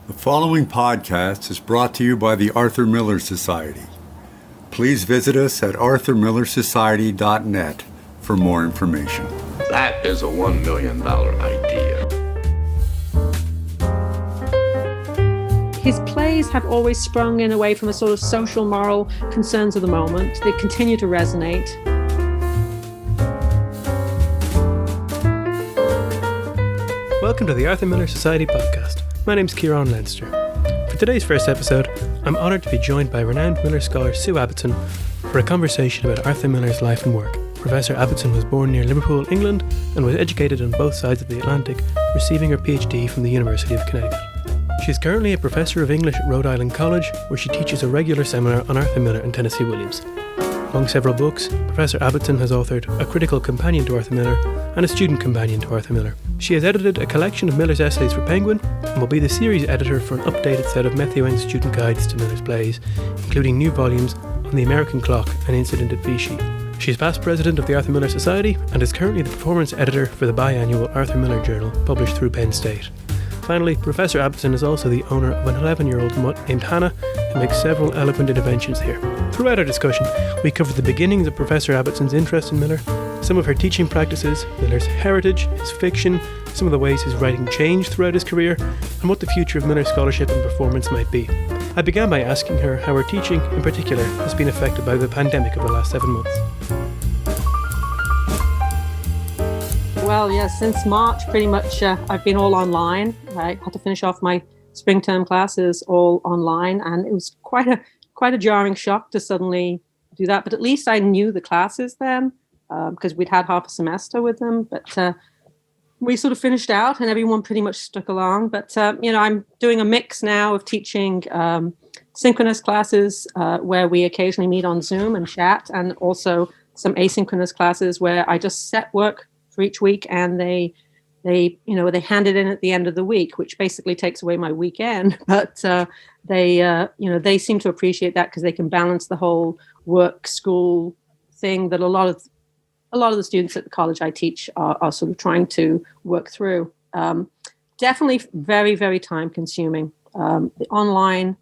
The following podcast is brought to you by the Arthur Miller Society. Please visit us at arthurmillersociety.net for more information. That is a $1 million idea. His plays have always sprung in away from a sort of social, moral concerns of the moment. They continue to resonate. Welcome to the Arthur Miller Society podcast. My name's Kieran Leinster. For today's first episode, I'm honoured to be joined by renowned Miller scholar Sue Abbotson for a conversation about Arthur Miller's life and work. Professor Abbotson was born near Liverpool, England, and was educated on both sides of the Atlantic, receiving her PhD from the University of Connecticut. She is currently a professor of English at Rhode Island College, where she teaches a regular seminar on Arthur Miller and Tennessee Williams. Among several books, Professor Abbotson has authored A Critical Companion to Arthur Miller and A Student Companion to Arthur Miller. She has edited a collection of Miller's essays for Penguin and will be the series editor for an updated set of Methuen student guides to Miller's plays, including new volumes on the American Clock and Incident at Vichy. She is past president of the Arthur Miller Society and is currently the performance editor for the biannual Arthur Miller Journal, published through Penn State. Finally, Professor Abbotson is also the owner of an 11-year-old mutt named Hannah, who makes several eloquent interventions here. Throughout our discussion, we covered the beginnings of Professor Abbotson's interest in Miller, some of her teaching practices, Miller's heritage, his fiction, some of the ways his writing changed throughout his career, and what the future of Miller's scholarship and performance might be. I began by asking her how her teaching, in particular, has been affected by the pandemic of the last 7 months. Well, yeah, since March, pretty much I've been all online. I had to finish off my spring term classes all online, and it was quite a jarring shock to suddenly do that. But at least I knew the classes then, because we'd had half a semester with them. But we sort of finished out, and everyone pretty much stuck along. But I'm doing a mix now of teaching synchronous classes where we occasionally meet on Zoom and chat, and also some asynchronous classes where I just set work for each week, and they hand it in at the end of the week, which basically takes away my weekend. But they seem to appreciate that because they can balance the whole work school thing that a lot of the students at the college I teach are sort of trying to work through. Definitely very, very time consuming. The online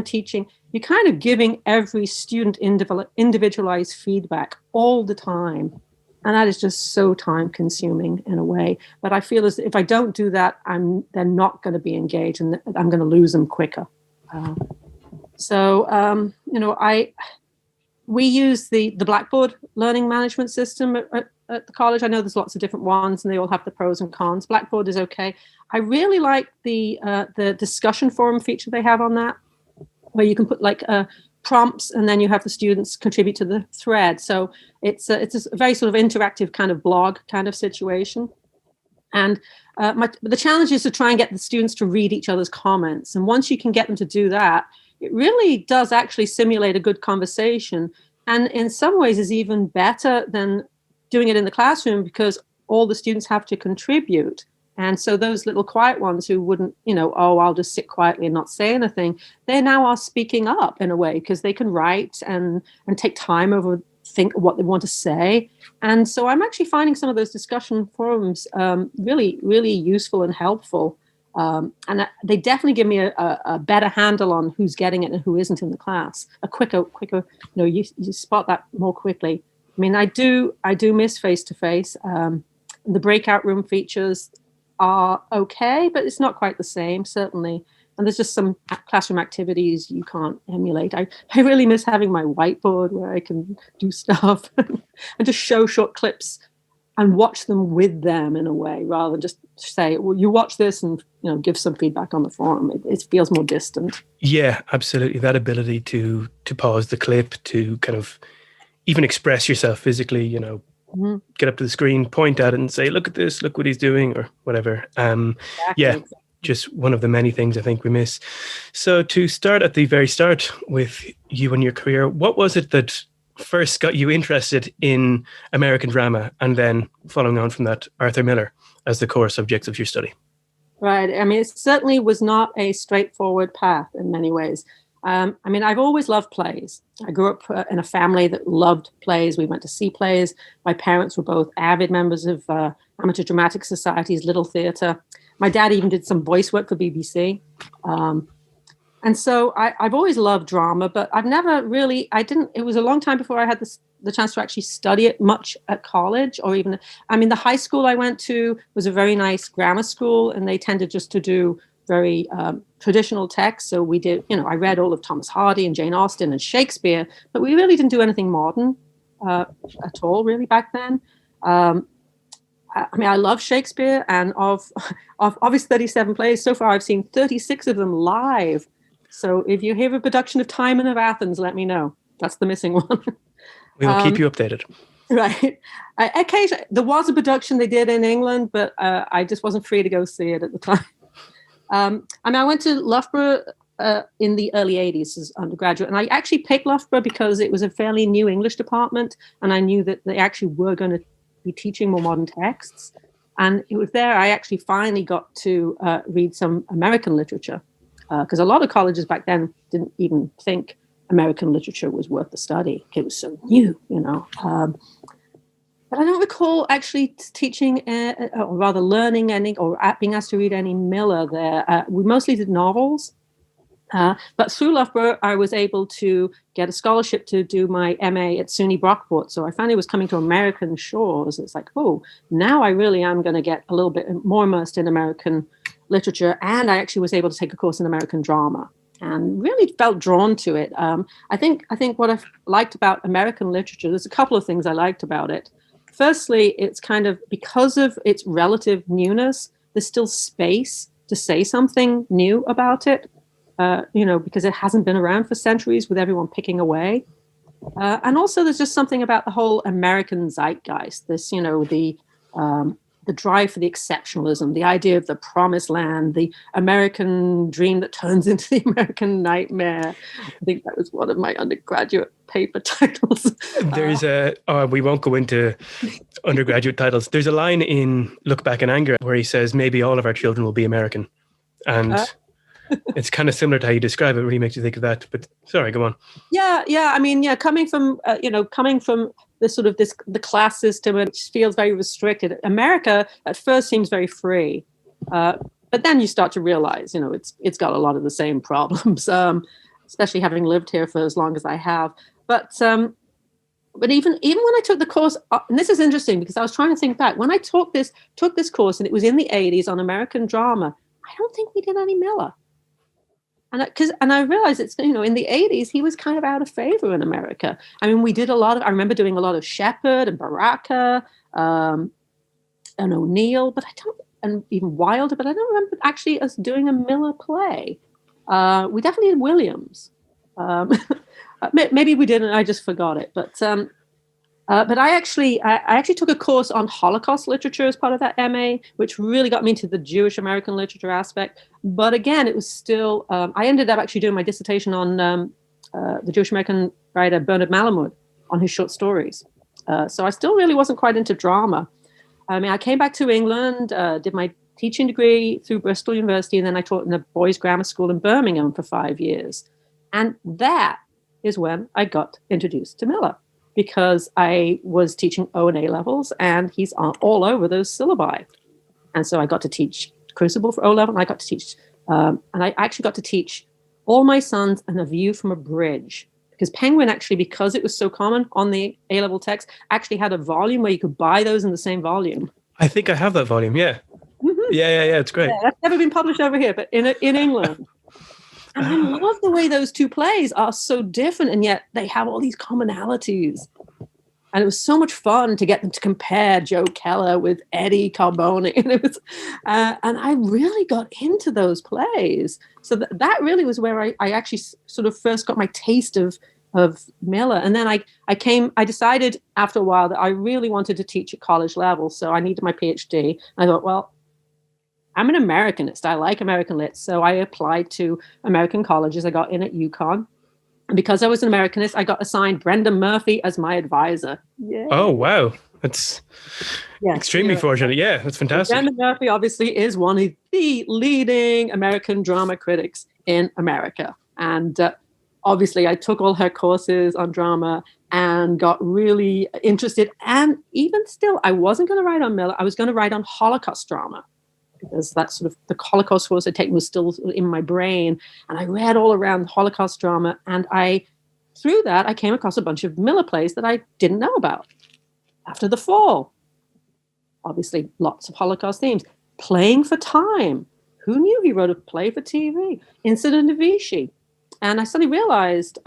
teaching, you're kind of giving every student individualized feedback all the time. And that is just so time consuming in a way. But I feel as if I don't do that, they're not going to be engaged, and I'm going to lose them quicker. We use the Blackboard learning management system at the college. I know there's lots of different ones, and they all have the pros and cons. Blackboard is okay. I really like the discussion forum feature they have on that, where you can put prompts, and then you have the students contribute to the thread. So it's a very sort of interactive kind of blog kind of situation. And the challenge is to try and get the students to read each other's comments. And once you can get them to do that, it really does actually simulate a good conversation. And in some ways is even better than doing it in the classroom, because all the students have to contribute. And so those little quiet ones who wouldn't, I'll just sit quietly and not say anything, they now are speaking up in a way, because they can write and take time over think what they want to say. And so I'm actually finding some of those discussion forums really, really useful and helpful. And they definitely give me a better handle on who's getting it and who isn't in the class. A quicker, you spot that more quickly. I mean, I do miss face-to-face. The breakout room features are okay, but it's not quite the same, certainly. And there's just some classroom activities you can't emulate. I really miss having my whiteboard where I can do stuff and just show short clips and watch them with them in a way, rather than just say, well, you watch this and give some feedback on the forum. It feels more distant. Yeah, absolutely. That ability to pause the clip, to kind of even express yourself physically, mm-hmm. Get up to the screen, point at it and say, look at this, look what he's doing, or whatever. Exactly. Yeah, just one of the many things I think we miss. So to start at the very start with you and your career, what was it that first got you interested in American drama, and then following on from that, Arthur Miller as the core subjects of your study? Right. I mean, it certainly was not a straightforward path in many ways. I've always loved plays. I grew up in a family that loved plays. We went to see plays. My parents were both avid members of amateur dramatic societies, Little Theatre. My dad even did some voice work for BBC. And so I've always loved drama, but I've never really, it was a long time before I had the chance to actually study it much at college or even, the high school I went to was a very nice grammar school, and they tended just to do very traditional texts. So we did, I read all of Thomas Hardy and Jane Austen and Shakespeare, but we really didn't do anything modern at all really back then. I love Shakespeare, and of his 37 plays, so far I've seen 36 of them live. So if you hear a production of Timon of Athens, let me know. That's the missing one. We will keep you updated. Right. Occasionally, there was a production they did in England, but I just wasn't free to go see it at the time. I went to Loughborough in the early 80s as undergraduate, and I actually picked Loughborough because it was a fairly new English department, and I knew that they actually were going to be teaching more modern texts. And it was there I actually finally got to read some American literature, because a lot of colleges back then didn't even think American literature was worth the study. It was so new, But I don't recall actually teaching, or rather learning any, or being asked to read any Miller there. We mostly did novels. But through Loughborough, I was able to get a scholarship to do my MA at SUNY Brockport. So I finally was coming to American shores. It's like, oh, now I really am going to get a little bit more immersed in American literature. And I actually was able to take a course in American drama and really felt drawn to it. I think what I liked about American literature, there's a couple of things I liked about it. Firstly, it's kind of, because of its relative newness, there's still space to say something new about it. Because it hasn't been around for centuries with everyone picking away. And also there's just something about the whole American zeitgeist, this, the drive for the exceptionalism, the idea of the promised land, the American dream that turns into the American nightmare. I think that was one of my undergraduate paper titles. There's we won't go into undergraduate titles. There's a line in Look Back in Anger where he says, maybe all of our children will be American. And it's kind of similar to how you describe it. It really makes you think of that. But sorry, go on. Yeah. Coming from the sort of the class system, which feels very restricted. America at first seems very free, but then you start to realize, it's got a lot of the same problems, especially having lived here for as long as I have. But even when I took the course, and this is interesting because I was trying to think back when I took this course, and it was in the 80s on American drama. I don't think we did any Miller. And I realized it's, in the 80s, he was kind of out of favor in America. We did I remember doing a lot of Shepard and Baraka and O'Neill, and even Wilder, but I don't remember actually us doing a Miller play. We definitely did Williams. Maybe we didn't, I just forgot it. But I actually took a course on Holocaust literature as part of that MA, which really got me into the Jewish American literature aspect. But again, it was still, I ended up actually doing my dissertation on the Jewish American writer Bernard Malamud on his short stories. So I still really wasn't quite into drama. I came back to England, did my teaching degree through Bristol University, and then I taught in a boys' grammar school in Birmingham for 5 years. And that is when I got introduced to Miller, because I was teaching O and A levels, and he's all over those syllabi. And so I got to teach Crucible for O level, and I got to teach, and I actually got to teach All My Sons and A View from a Bridge, because Penguin actually, because it was so common on the A level text, actually had a volume where you could buy those in the same volume. I think I have that volume, yeah. Mm-hmm. Yeah, it's great. Yeah, that's never been published over here, but in England. And I love the way those two plays are so different, and yet they have all these commonalities. And it was so much fun to get them to compare Joe Keller with Eddie Carbone. And it was, and I really got into those plays. So that really was where I actually sort of first got my taste of Miller. And then I decided after a while that I really wanted to teach at college level. So I needed my PhD. I thought, well, I'm an Americanist. I like American lit. So I applied to American colleges. I got in at UConn. And because I was an Americanist, I got assigned Brenda Murphy as my advisor. Yeah. Oh, wow. That's extremely fortunate. Yeah, that's fantastic. Brenda Murphy obviously is one of the leading American drama critics in America. And obviously I took all her courses on drama and got really interested. And even still, I wasn't going to write on Miller. I was going to write on Holocaust drama. because that sort of the Holocaust course I'd taken was still in my brain. And I read all around Holocaust drama. And through that, I came across a bunch of Miller plays that I didn't know about. After the Fall, obviously lots of Holocaust themes. Playing for Time. Who knew he wrote a play for TV? Incident of Vichy. And I suddenly realized,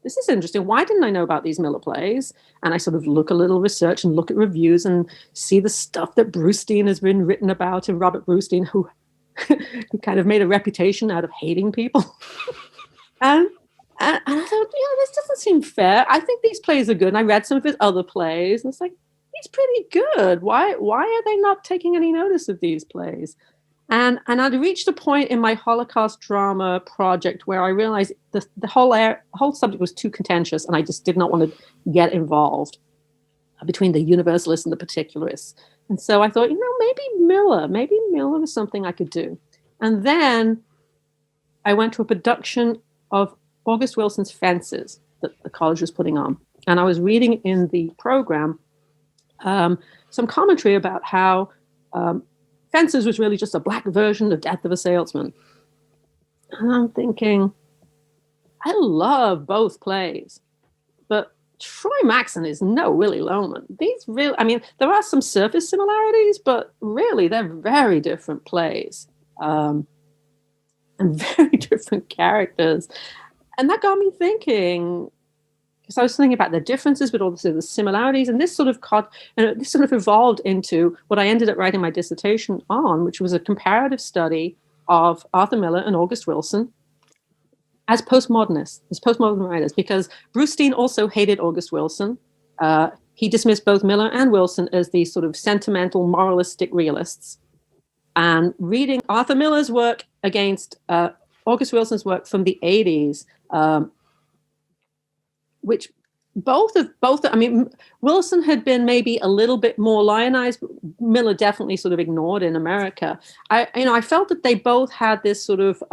this is interesting. Why didn't I know about these Miller plays? And I sort of look a little research and look at reviews and see the stuff that Brustein has been written about, and Robert Brustein, who kind of made a reputation out of hating people. and I thought, this doesn't seem fair. I think these plays are good. And I read some of his other plays, and it's like, he's pretty good. Why are they not taking any notice of these plays? And I'd reached a point in my Holocaust drama project where I realized the whole subject was too contentious, and I just did not want to get involved between the universalists and the particularists. And so I thought, maybe Miller was something I could do. And then I went to a production of August Wilson's Fences that the college was putting on. And I was reading in the program some commentary about how Fences was really just a black version of Death of a Salesman. And I'm thinking, I love both plays, but Troy Maxon is no Willy Loman. There are some surface similarities, but really they're very different plays and very different characters. And that got me thinking, because I was thinking about the differences, but also the similarities, and this sort of evolved into what I ended up writing my dissertation on, which was a comparative study of Arthur Miller and August Wilson as postmodernists, as postmodern writers, because Brustein also hated August Wilson. He dismissed both Miller and Wilson as these sort of sentimental, moralistic realists. And reading Arthur Miller's work against August Wilson's work from the 80s, which Wilson had been maybe a little bit more lionized, but Miller definitely sort of ignored in America. I felt that they both had this sort of,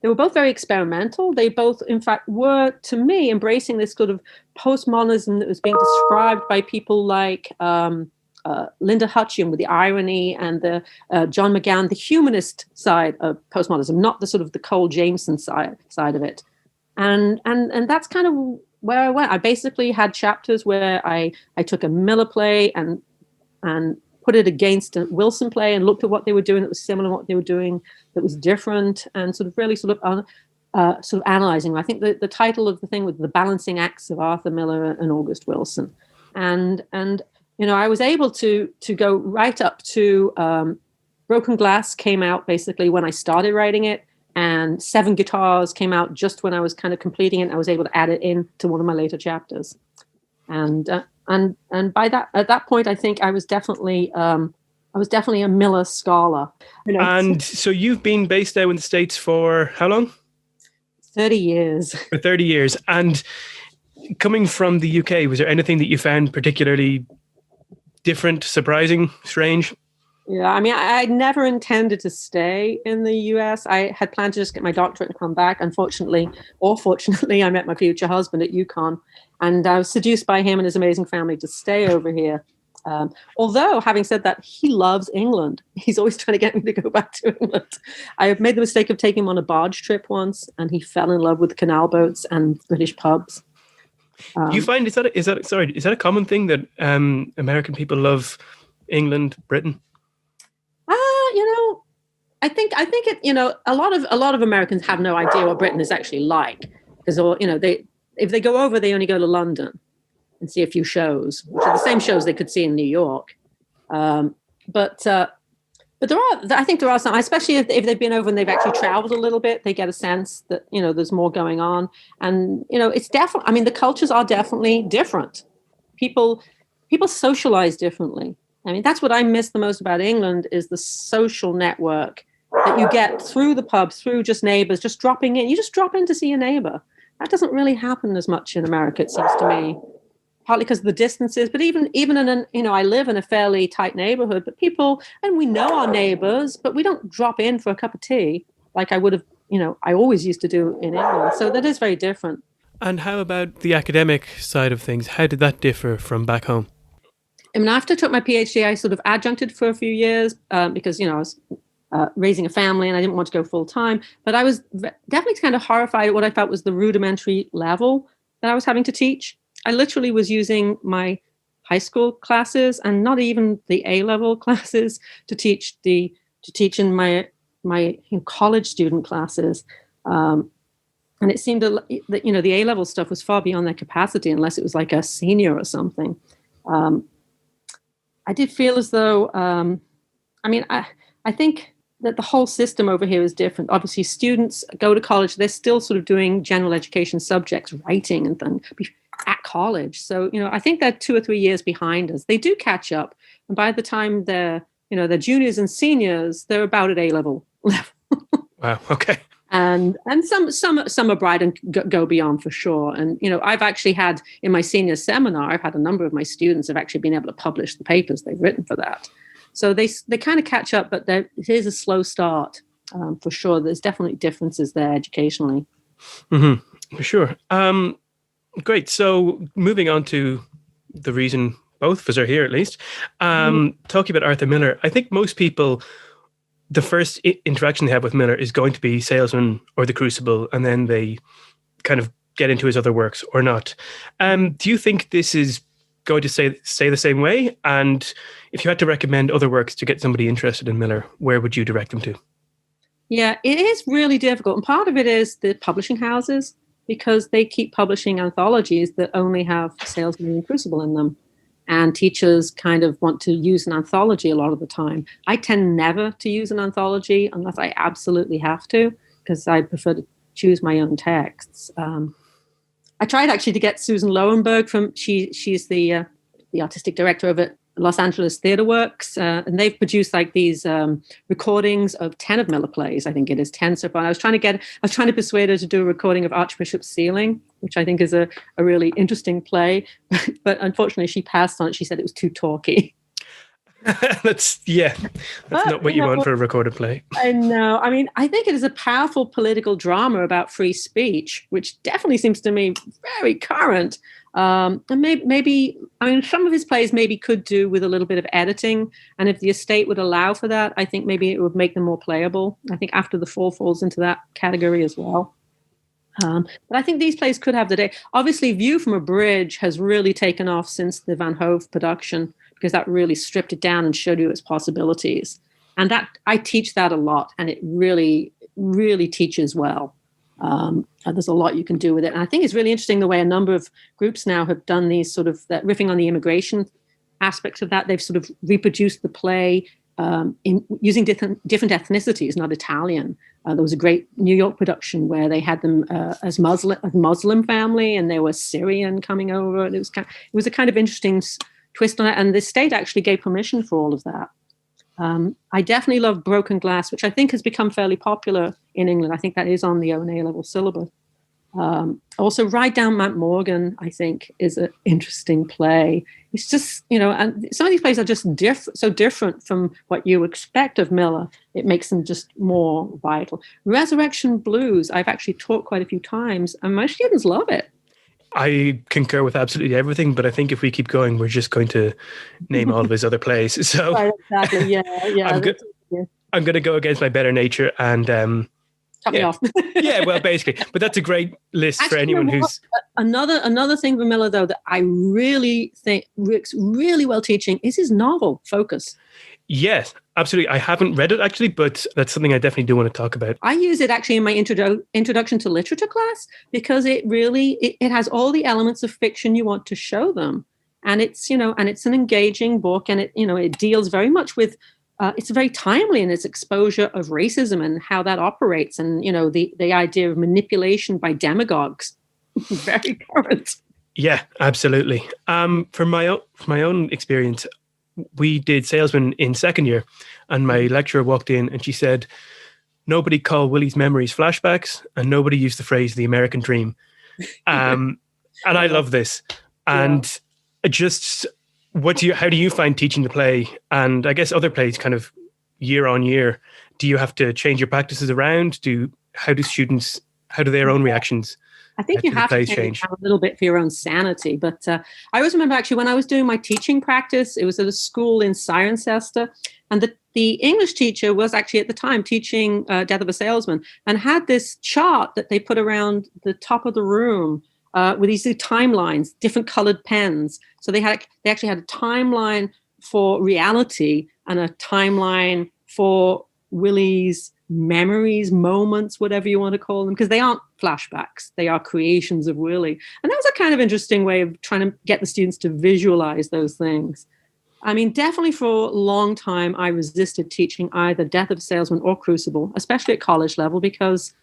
they were both very experimental. They both, in fact, were, to me, embracing this sort of postmodernism that was being described by people like Linda Hutcheon with the irony, and the John McGann, the humanist side of postmodernism, not the sort of the Cole Jameson side of it. And that's kind of where I went. I basically had chapters where I took a Miller play and put it against a Wilson play and looked at what they were doing that was similar to what they were doing that was different, and sort of really sort of analyzing. I think the title of the thing was The Balancing Acts of Arthur Miller and August Wilson. And I was able to go right up to Broken Glass came out basically when I started writing it. And Seven Guitars came out just when I was kind of completing it. I was able to add it in to one of my later chapters, and by that, at that point, I think I was definitely a Miller scholar. And so you've been based now in the States for how long? 30 years. For 30 years, and coming from the UK, was there anything that you found particularly different, surprising, strange? Yeah, I never intended to stay in the US. I had planned to just get my doctorate and come back. Unfortunately, or fortunately, I met my future husband at UConn, and I was seduced by him and his amazing family to stay over here. Although, having said that, he loves England. He's always trying to get me to go back to England. I have made the mistake of taking him on a barge trip once, and he fell in love with the canal boats and British pubs. Do you find is that a common thing that American people love England, Britain? I think it. A lot of Americans have no idea what Britain is actually like, because if they go over, they only go to London and see a few shows, which are the same shows they could see in New York. But I think there are some, especially if they've been over and they've actually traveled a little bit, they get a sense that there's more going on, and it's definitely. The cultures are definitely different. People socialize differently. That's what I miss the most about England, is the social network that you get through the pubs, through just neighbors, just dropping in. You just drop in to see a neighbor. That doesn't really happen as much in America, it seems to me, partly because of the distances, but even in I live in a fairly tight neighborhood, but people, and we know our neighbors, but we don't drop in for a cup of tea like I would have, I always used to do in England. So that is very different. And how about the academic side of things? How did that differ from back home? I mean, after I took my PhD, I sort of adjuncted for a few years because, I was raising a family and I didn't want to go full time. But I was definitely kind of horrified at what I felt was the rudimentary level that I was having to teach. I literally was using my high school classes and not even the A-level classes to teach in my college student classes. And it seemed that, the A-level stuff was far beyond their capacity unless it was like a senior or something. I did feel as though, I think that the whole system over here is different. Obviously, students go to college, they're still sort of doing general education subjects, writing and things at college. So, I think they're 2 or 3 years behind us. They do catch up. And by the time they're juniors and seniors, they're about at A-level level. Wow, okay. And some are bright and go beyond for sure. And, I've actually had in my senior seminar, I've had a number of my students have actually been able to publish the papers they've written for that. So they kind of catch up, but it is a slow start for sure. There's definitely differences there educationally. Mm-hmm. For sure. Great. So moving on to the reason both of us are here, at least, talking about Arthur Miller, I think most people, the first interaction they have with Miller is going to be Salesman or The Crucible, and then they kind of get into his other works or not. Do you think this is going to stay the same way? And if you had to recommend other works to get somebody interested in Miller, where would you direct them to? Yeah, it is really difficult. And part of it is the publishing houses, because they keep publishing anthologies that only have Salesman and Crucible in them. And teachers kind of want to use an anthology a lot of the time. I tend never to use an anthology unless I absolutely have to, because I prefer to choose my own texts. I tried actually to get Susan Lowenberg she's the artistic director over at Los Angeles Theatre Works, and they've produced like these recordings of 10 of Miller plays. I think it is 10 so far. I was trying to persuade her to do a recording of Archbishop's Ceiling, which I think is a really interesting play, but unfortunately she passed on it. She said it was too talky. That's not what you want for a recorded play. I know. I mean, I think it is a powerful political drama about free speech, which definitely seems to me very current. And maybe, some of his plays maybe could do with a little bit of editing. And if the estate would allow for that, I think maybe it would make them more playable. I think After the Fall falls into that category as well. But I think these plays could have the day. Obviously, View from a Bridge has really taken off since the Van Hove production, because that really stripped it down and showed you its possibilities. And that I teach that a lot, and it really, really teaches well. There's a lot you can do with it. And I think it's really interesting the way a number of groups now have done these sort of riffing on the immigration aspects of that. They've sort of reproduced the play using different ethnicities, not Italian. There was a great New York production where they had them as a Muslim family, and they were Syrian coming over. And it was a kind of interesting twist on it. And the state actually gave permission for all of that. I definitely love Broken Glass, which I think has become fairly popular in England. I think that is on the own A-level syllabus. Also, Ride Down Mount Morgan, I think, is an interesting play. It's just, and some of these plays are just so different from what you expect of Miller. It makes them just more vital. Resurrection Blues, I've actually taught quite a few times, and my students love it. I concur with absolutely everything, but I think if we keep going, we're just going to name all of his other plays. So right, exactly. Yeah. I'm going to go against my better nature and cut me off. Yeah, well, basically. But that's a great list for anyone who's another thing for Miller, though, that I really think works really well teaching is his novel Focus. Yes, absolutely. I haven't read it actually, but that's something I definitely do want to talk about. I use it actually in my introduction to literature class, because it really it has all the elements of fiction you want to show them, and it's it's an engaging book, and it deals very much with it's very timely in its exposure of racism and how that operates, and the idea of manipulation by demagogues. Very current. Yeah, absolutely. From my own experience, we did Salesman in second year, and my lecturer walked in and she said, nobody called Willie's memories flashbacks, and nobody used the phrase the American dream. And I love this. And just how do you find teaching the play? And I guess other plays kind of year on year, do you have to change your practices around? How do students how do their own reactions I think to you the have to plays take it change? down a little bit for your own sanity. But I always remember actually when I was doing my teaching practice, it was at a school in Cirencester, and the English teacher was actually at the time teaching Death of a Salesman, and had this chart that they put around the top of the room with these timelines, different colored pens. So they actually had a timeline for reality and a timeline for Willie's memories, moments, whatever you want to call them, because they aren't flashbacks, they are creations of Willie. And that was a kind of interesting way of trying to get the students to visualize those things. I mean, definitely for a long time, I resisted teaching either Death of a Salesman or Crucible, especially at college level, because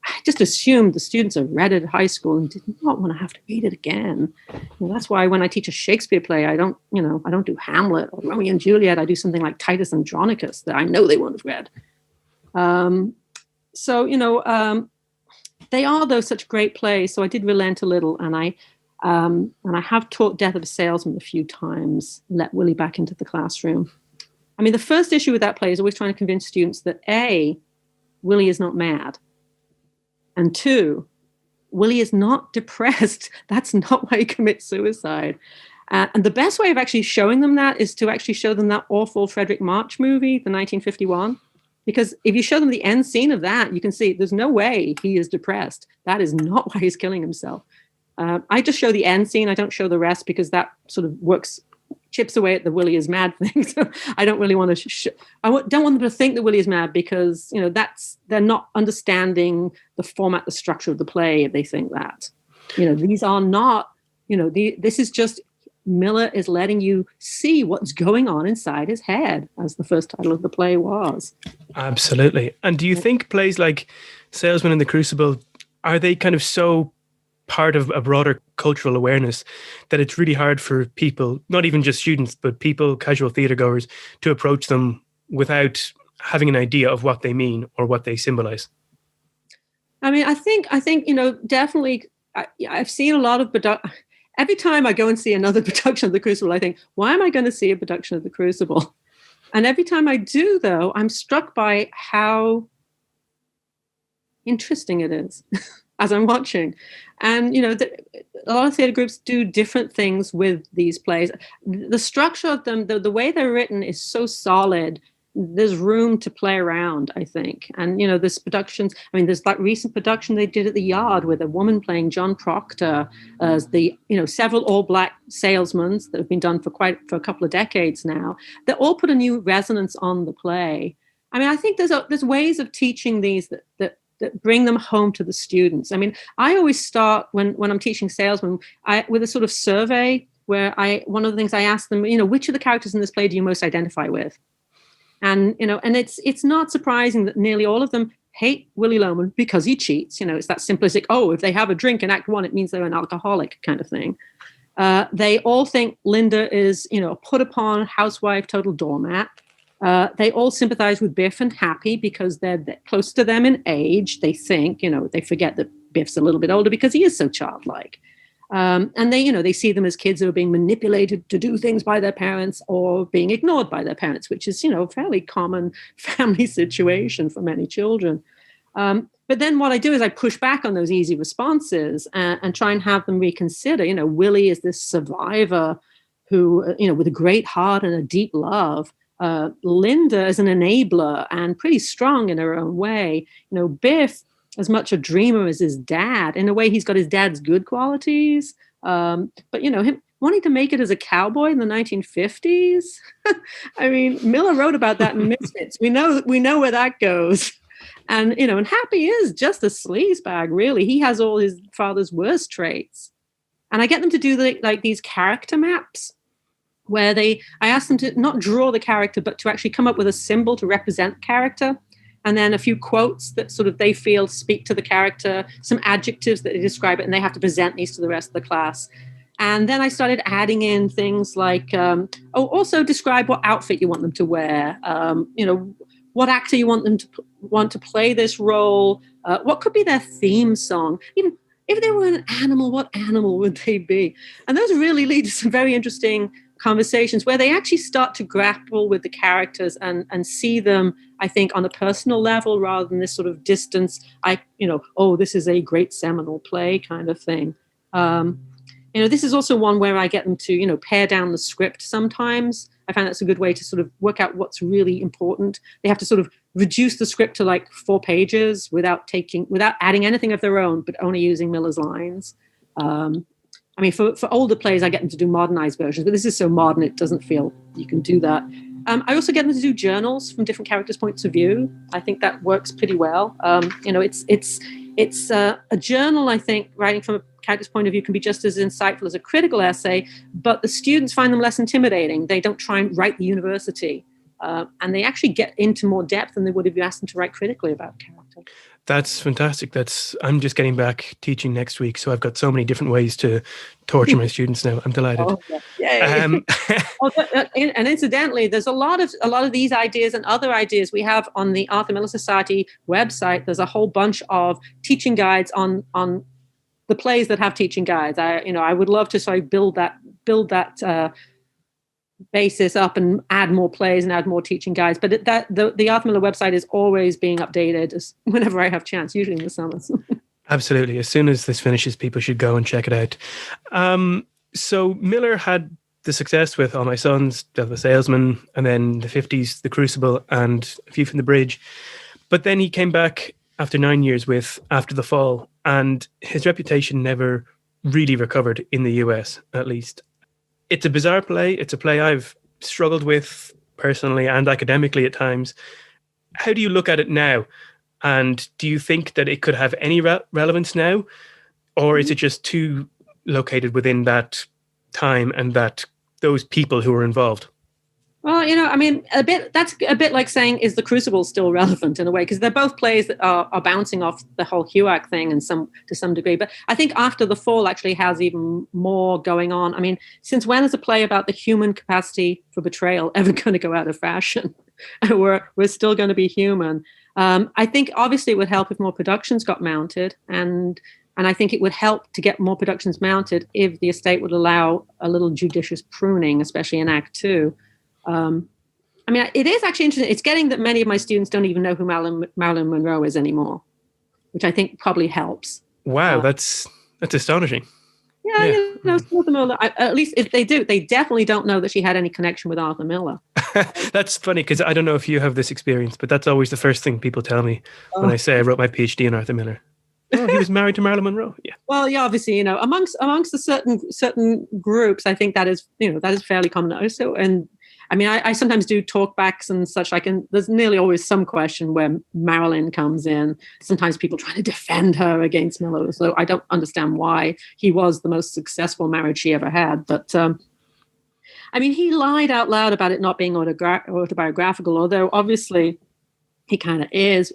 I just assumed the students had read it at high school and did not want to have to read it again. And that's why when I teach a Shakespeare play, I don't do Hamlet or Romeo and Juliet. I do something like Titus Andronicus that I know they won't have read. They are, though, such great plays. So I did relent a little, and I have taught Death of a Salesman a few times, let Willie back into the classroom. I mean, the first issue with that play is always trying to convince students that A, Willie is not mad, and 2, Willie is not depressed. That's not why he commits suicide. And the best way of actually showing them that is to actually show them that awful Frederick March movie, the 1951. Because if you show them the end scene of that, you can see there's no way he is depressed. That is not why he's killing himself. I just show the end scene. I don't show the rest because that sort of chips away at the Willie is mad thing. So I don't really want to. Don't want them to think that Willie is mad because they're not understanding the format, the structure of the play. If they think that, these are not. This is just. Miller is letting you see what's going on inside his head, as the first title of the play was. Absolutely. And do you think plays like Salesman and the Crucible, are they kind of so part of a broader cultural awareness that it's really hard for people, not even just students, but people, casual theatre goers, to approach them without having an idea of what they mean or what they symbolize? I mean, I think definitely I've seen a lot of every time I go and see another production of The Crucible, I think, why am I going to see a production of The Crucible? And every time I do, though, I'm struck by how interesting it is as I'm watching. And, a lot of theatre groups do different things with these plays. The structure of them, the way they're written is so solid. There's room to play around, I think. And, there's productions, there's that recent production they did at the Yard with a woman playing John Proctor as the, several all-black salesmen that have been done for a couple of decades now, that all put a new resonance on the play. I think there's ways of teaching these that bring them home to the students. I always start when I'm teaching salesmen with a sort of survey where one of the things I ask them, which of the characters in this play do you most identify with? And, and it's not surprising that nearly all of them hate Willie Loman because he cheats. It's that simplistic, if they have a drink in Act 1, it means they're an alcoholic kind of thing. They all think Linda is, a put-upon housewife, total doormat. They all sympathize with Biff and Happy because they're close to them in age. They think, they forget that Biff's a little bit older because he is so childlike. And they see them as kids who are being manipulated to do things by their parents or being ignored by their parents, which is, a fairly common family situation for many children. But then what I do is I push back on those easy responses and try and have them reconsider. Willie is this survivor who, with a great heart and a deep love. Linda is an enabler and pretty strong in her own way. Biff, as much a dreamer as his dad. In a way, he's got his dad's good qualities. But, him wanting to make it as a cowboy in the 1950s. Miller wrote about that in Misfits. We know where that goes. And, and Happy is just a sleazebag, really. He has all his father's worst traits. And I get them to do these character maps where I ask them to not draw the character, but to actually come up with a symbol to represent the character. And then a few quotes that sort of they feel speak to the character, some adjectives that they describe it, and they have to present these to the rest of the class. And then I started adding in things like, also describe what outfit you want them to wear, what actor you want them to want to play this role, what could be their theme song, even if they were an animal, what animal would they be? And those really lead to some very interesting conversations where they actually start to grapple with the characters and see them, I think, on a personal level rather than this sort of distance. Oh, this is a great seminal play kind of thing. This is also one where I get them to, pare down the script sometimes. I find that's a good way to sort of work out what's really important. They have to sort of reduce the script to like 4 pages without adding anything of their own, but only using Miller's lines. For older plays, I get them to do modernized versions, but this is so modern, it doesn't feel you can do that. I also get them to do journals from different characters' points of view. I think that works pretty well. It's a journal, I think, writing from a character's point of view can be just as insightful as a critical essay, but the students find them less intimidating. They don't try and write the university, and they actually get into more depth than they would if you asked them to write critically about character. That's fantastic. I'm just getting back teaching next week, so I've got so many different ways to torture my students now. I'm delighted. Oh, yeah. And incidentally, there's a lot of these ideas and other ideas we have on the Arthur Miller Society website. There's a whole bunch of teaching guides on the plays that have teaching guides. I would love to sort of build that basis up and add more plays and add more teaching guides. But the Arthur Miller website is always being updated whenever I have chance, usually in the summers. Absolutely. As soon as this finishes, people should go and check it out. So Miller had the success with All My Sons, Death of a Salesman, and then the 50s, The Crucible, and A View from the Bridge. But then he came back after 9 years with After the Fall, and his reputation never really recovered in the US, at least. It's a bizarre play. It's a play I've struggled with personally and academically at times. How do you look at it now? And do you think that it could have any relevance now? Or is it just too located within that time and those people who were involved? Well, that's a bit like saying, is The Crucible still relevant in a way? Because they're both plays that are bouncing off the whole HUAC thing to some degree. But I think After the Fall actually has even more going on. I mean, since when is a play about the human capacity for betrayal ever going to go out of fashion? we're still going to be human. I think obviously it would help if more productions got mounted, and I think it would help to get more productions mounted if the estate would allow a little judicious pruning, especially in Act 2. It is actually interesting. It's getting that many of my students don't even know who Marilyn Monroe is anymore, which I think probably helps. Wow, that's astonishing. Yeah. Some of them are, at least if they do, they definitely don't know that she had any connection with Arthur Miller. That's funny because I don't know if you have this experience, but that's always the first thing people tell me when I say I wrote my PhD on Arthur Miller. Oh, he was married to Marilyn Monroe. Yeah. Well, yeah, obviously, amongst the certain groups, I think that is fairly common also. And I sometimes do talkbacks and such and there's nearly always some question where Marilyn comes in. Sometimes people trying to defend her against Miller. So I don't understand why he was the most successful marriage she ever had. But he lied out loud about it not being autobiographical, although obviously he kind of is.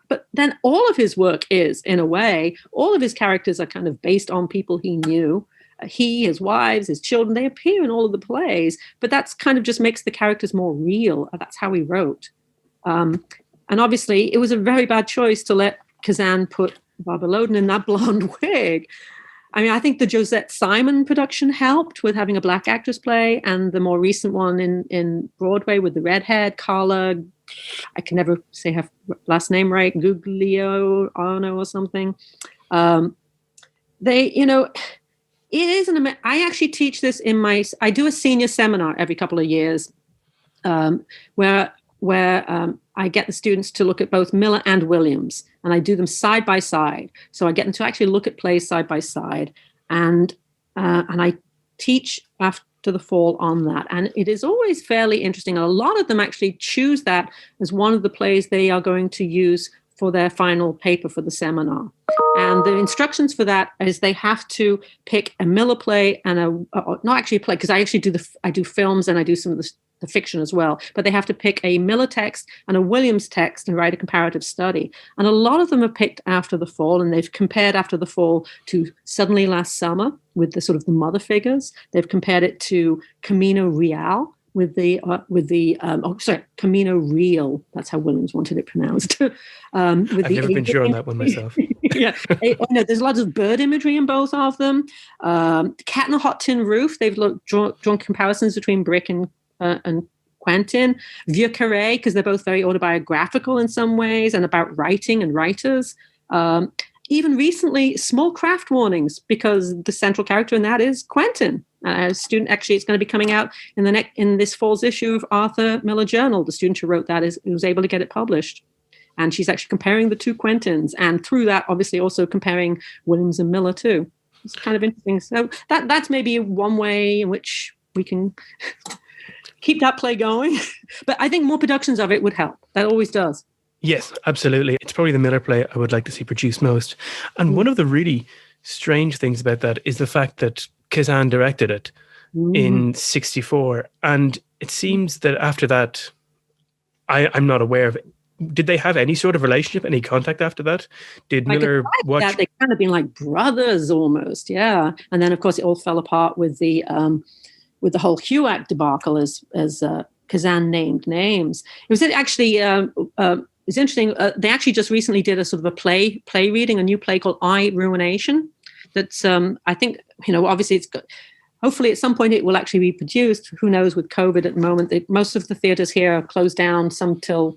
But then all of his work is, in a way, all of his characters are kind of based on people he knew. He, his wives, his children, they appear in all of the plays, but that's kind of just makes the characters more real. That's how he wrote. And obviously, it was a very bad choice to let Kazan put Barbara Loden in that blonde wig. I think the Josette Simon production helped with having a black actress play, and the more recent one in Broadway with the redhead, Carla, I can never say her last name right, Guglielmo or something. It is I actually teach this I do a senior seminar every couple of years where I get the students to look at both Miller and Williams, and I do them side by side. So I get them to actually look at plays side by side, and I teach After the Fall on that. And it is always fairly interesting. A lot of them actually choose that as one of the plays they are going to use for their final paper for the seminar. And the instructions for that is they have to pick a Miller play and not actually a play, because I do films and I do some of the fiction as well, but they have to pick a Miller text and a Williams text and write a comparative study. And a lot of them have picked After the Fall, and they've compared After the Fall to Suddenly Last Summer with the sort of the mother figures. They've compared it to Camino Real Camino Real. That's how Williams wanted it pronounced. I've never been sure on that one myself. Yeah, there's lots of bird imagery in both of them. Cat in a Hot Tin Roof. They've drawn comparisons between Brick and Quentin. Vieux Carré, because they're both very autobiographical in some ways and about writing and writers. Even recently, Small Craft Warnings, because the central character in that is Quentin. A student, actually, it's going to be coming out in this fall's issue of Arthur Miller Journal. The student who wrote that was able to get it published. And she's actually comparing the two Quentins, and through that, obviously, also comparing Williams and Miller too. It's kind of interesting. So that's maybe one way in which we can keep that play going. But I think more productions of it would help. That always does. Yes, absolutely. It's probably the Miller play I would like to see produced most. And one of the really strange things about that is the fact that Kazan directed it in 1964. And it seems that after that, I'm not aware of it. Did they have any sort of relationship, any contact after that? Did Miller watch? That, they kind of been like brothers almost, yeah. And then, of course, it all fell apart with the whole HUAC debacle as Kazan named names. It was actually... it's interesting. They actually just recently did a sort of a play reading, a new play called Ruination. That's I think, obviously it's got, hopefully at some point it will actually be produced. Who knows with COVID at the moment? Most of the theaters here are closed down. Some till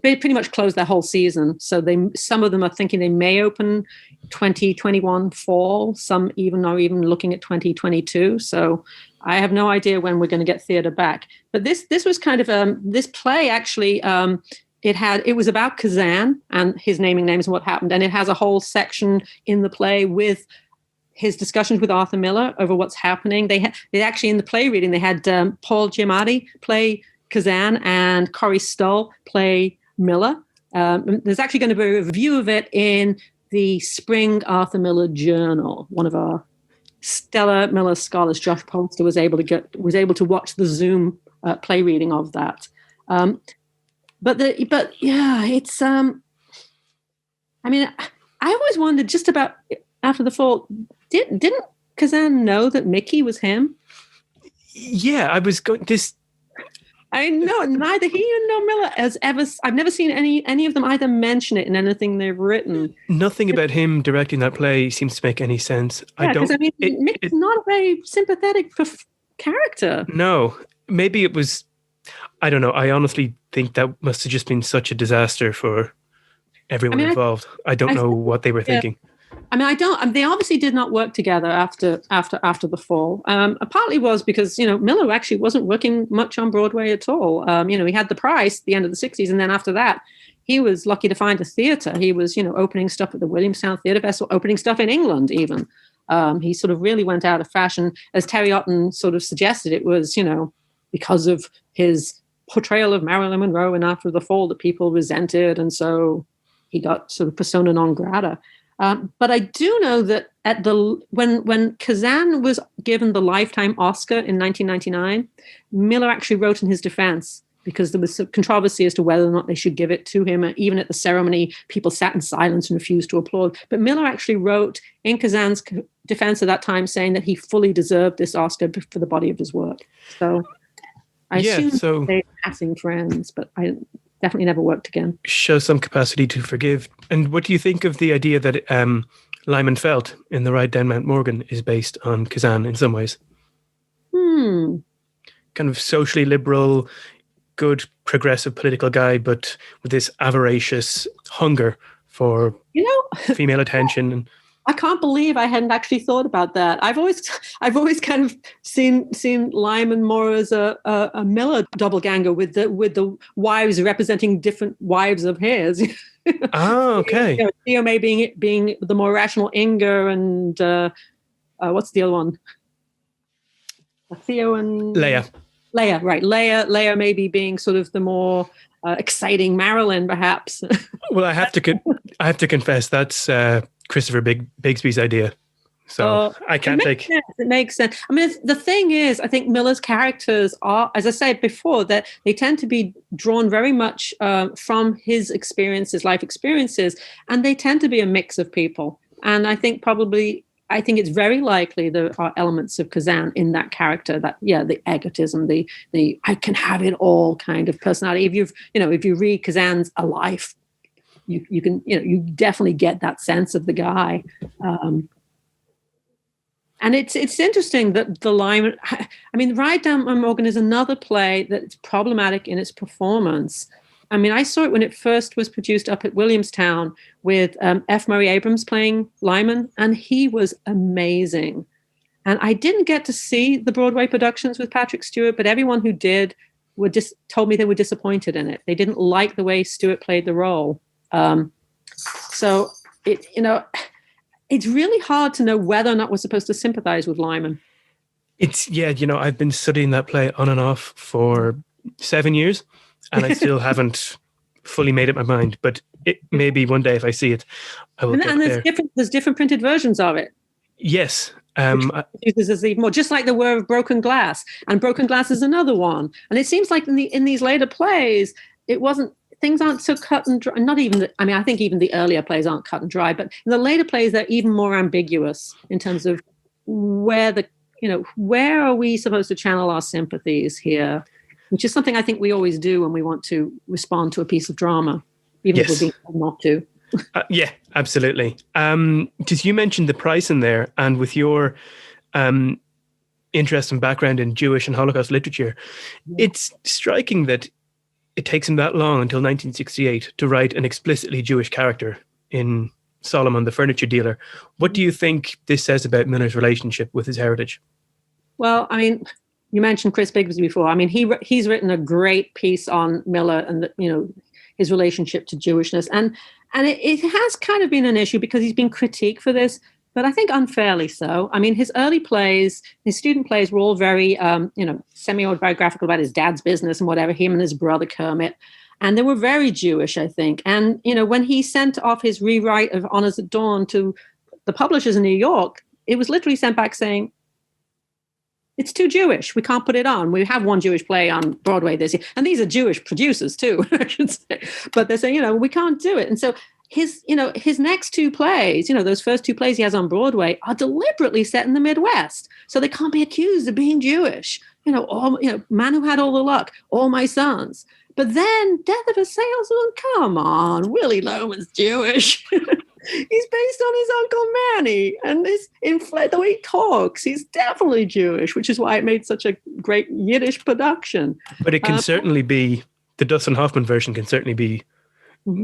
pretty much closed their whole season. So some of them are thinking they may open 2021 fall. Some are even looking at 2022. So I have no idea when we're going to get theater back. But this was kind of this play actually. It was about Kazan and his naming names and what happened. And it has a whole section in the play with his discussions with Arthur Miller over what's happening. They actually, in the play reading, they had Paul Giamatti play Kazan and Corey Stoll play Miller. There's actually going to be a review of it in the Spring Arthur Miller Journal. One of our stellar Miller scholars, Josh Polster, was able to watch the Zoom play reading of that. But yeah, it's I mean, I always wondered just about after the fall, didn't Kazan know that Mickey was him? Yeah, I was going this. I know neither he nor Miller has ever. I've never seen any of them either mention it in anything they've written. Nothing about him directing that play seems to make any sense. Yeah, because Mickey's not a very sympathetic character. No, maybe it was. I don't know. I honestly think that must have just been such a disaster for everyone involved. I don't know what they were thinking. I mean, they obviously did not work together after the fall. Partly was because, Miller actually wasn't working much on Broadway at all. He had the price at the end of the 60s. And then after that, he was lucky to find a theater. He was, opening stuff at the Williamstown Theatre Festival, opening stuff in England even. He sort of really went out of fashion. As Terry Otten sort of suggested, it was, because of his portrayal of Marilyn Monroe in After the Fall that people resented. And so he got sort of persona non grata. But I do know that when Kazan was given the Lifetime Oscar in 1999, Miller actually wrote in his defense, because there was some controversy as to whether or not they should give it to him. Even at the ceremony, people sat in silence and refused to applaud. But Miller actually wrote in Kazan's defense at that time saying that he fully deserved this Oscar for the body of his work. So I assume they're passing friends, but I definitely never worked again. Show some capacity to forgive. And what do you think of the idea that Lyman Felt in The Ride Down Mount Morgan is based on Kazan in some ways? Kind of socially liberal, good progressive political guy, but with this avaricious hunger for female attention. I can't believe I hadn't actually thought about that. I've always kind of seen Lyman more as a Miller doppelganger with the wives representing different wives of his. Oh, okay. Theo May being the more rational Inga, and what's the other one? Theo and Leia. Leia, right? Leia maybe being sort of the more exciting Marilyn, perhaps. Well, I have to confess that's Christopher Bixby's idea. So I can't take... It makes sense. I mean, the thing is, I think Miller's characters are, as I said before, that they tend to be drawn very much from his experiences, life experiences, and they tend to be a mix of people. And I think probably I think it's very likely there are elements of Kazan in that character. That the egotism, the I can have it all kind of personality. If you read Kazan's A Life, you can you definitely get that sense of the guy. And it's interesting that the line. I mean, Ride Down My Morgan is another play that's problematic in its performance. I mean, I saw it when it first was produced up at Williamstown with F. Murray Abrams playing Lyman, and he was amazing. And I didn't get to see the Broadway productions with Patrick Stewart, but everyone who did told me they were disappointed in it. They didn't like the way Stewart played the role. So it's really hard to know whether or not we're supposed to sympathize with Lyman. I've been studying that play on and off for 7 years, and I still haven't fully made up my mind. But maybe one day if I see it, I will. And there's different printed versions of it. Yes. Uses as even more, just like there were of Broken Glass, and Broken Glass is another one. And it seems like in these later plays, it wasn't. Things aren't so cut and dry. Not even. I think even the earlier plays aren't cut and dry, but in the later plays, they're even more ambiguous in terms of where are we supposed to channel our sympathies here, which is something I think we always do when we want to respond to a piece of drama, even if we're being told not to. Yeah, absolutely. Just you mentioned the price in there, and with your interest and background in Jewish and Holocaust literature, it's striking that it takes him that long until 1968 to write an explicitly Jewish character in Solomon the Furniture Dealer. What do you think this says about Miller's relationship with his heritage? Well, I mean, you mentioned Chris Bixby before. I mean, he's written a great piece on Miller and his relationship to Jewishness, and it has kind of been an issue because he's been critiqued for this, but I think unfairly so. I mean, his early plays, his student plays were all very, semi-autobiographical about his dad's business and whatever, him and his brother Kermit. And they were very Jewish, I think. And, when he sent off his rewrite of Honors at Dawn to the publishers in New York, it was literally sent back saying, it's too Jewish. We can't put it on. We have one Jewish play on Broadway this year. And these are Jewish producers too, I should say. But they're saying, we can't do it. And so his next two plays, those first two plays he has on Broadway are deliberately set in the Midwest. So they can't be accused of being Jewish. Man Who Had All the Luck, All My Sons. But then Death of a Salesman, come on, Willie Loman's Jewish. He's based on his Uncle Manny, and the way he talks, he's definitely Jewish, which is why it made such a great Yiddish production. But it can certainly be, the Dustin Hoffman version can certainly be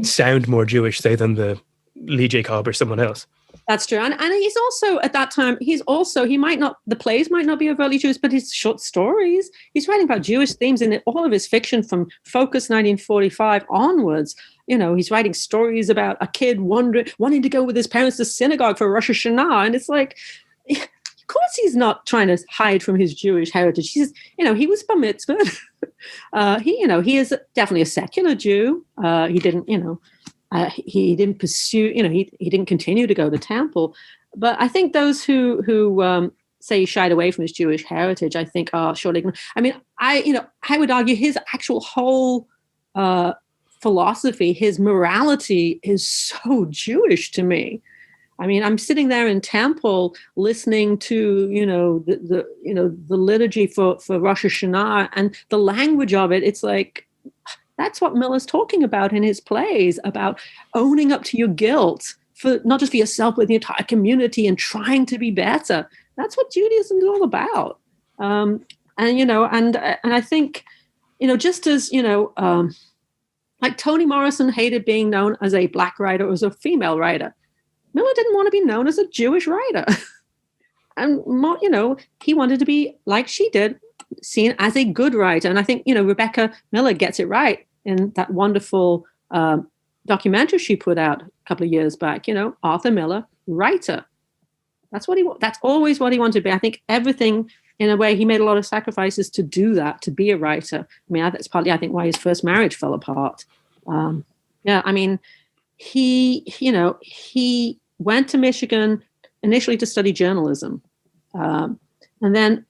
sound more Jewish, say, than the Lee J. Cobb or someone else. That's true. And he's also, at that time, the plays might not be overtly Jewish, but his short stories, he's writing about Jewish themes in all of his fiction from Focus 1945 onwards. He's writing stories about a kid wanting to go with his parents to synagogue for Rosh Hashanah. And it's like, of course he's not trying to hide from his Jewish heritage. He was bar mitzvahed. He is definitely a secular Jew. He didn't pursue, he didn't continue to go to temple. But I think those who say he shied away from his Jewish heritage, I think are surely ignorant. I mean, I would argue his actual whole philosophy, his morality is so Jewish to me. I mean, I'm sitting there in temple listening to, the liturgy for Rosh Hashanah and the language of it. It's like, that's what Miller's talking about in his plays, about owning up to your guilt, for not just for yourself, but the entire community, and trying to be better. That's what Judaism is all about. And I think, just as, like Toni Morrison hated being known as a black writer or as a female writer, Miller didn't want to be known as a Jewish writer. And, he wanted to be, like she did, seen as a good writer. And I think, Rebecca Miller gets it right in that wonderful documentary she put out a couple of years back, Arthur Miller, writer. That's always what he wanted to be. I think everything, in a way, he made a lot of sacrifices to do that, to be a writer. I mean, that's partly, I think, why his first marriage fell apart. He went to Michigan initially to study journalism. And that,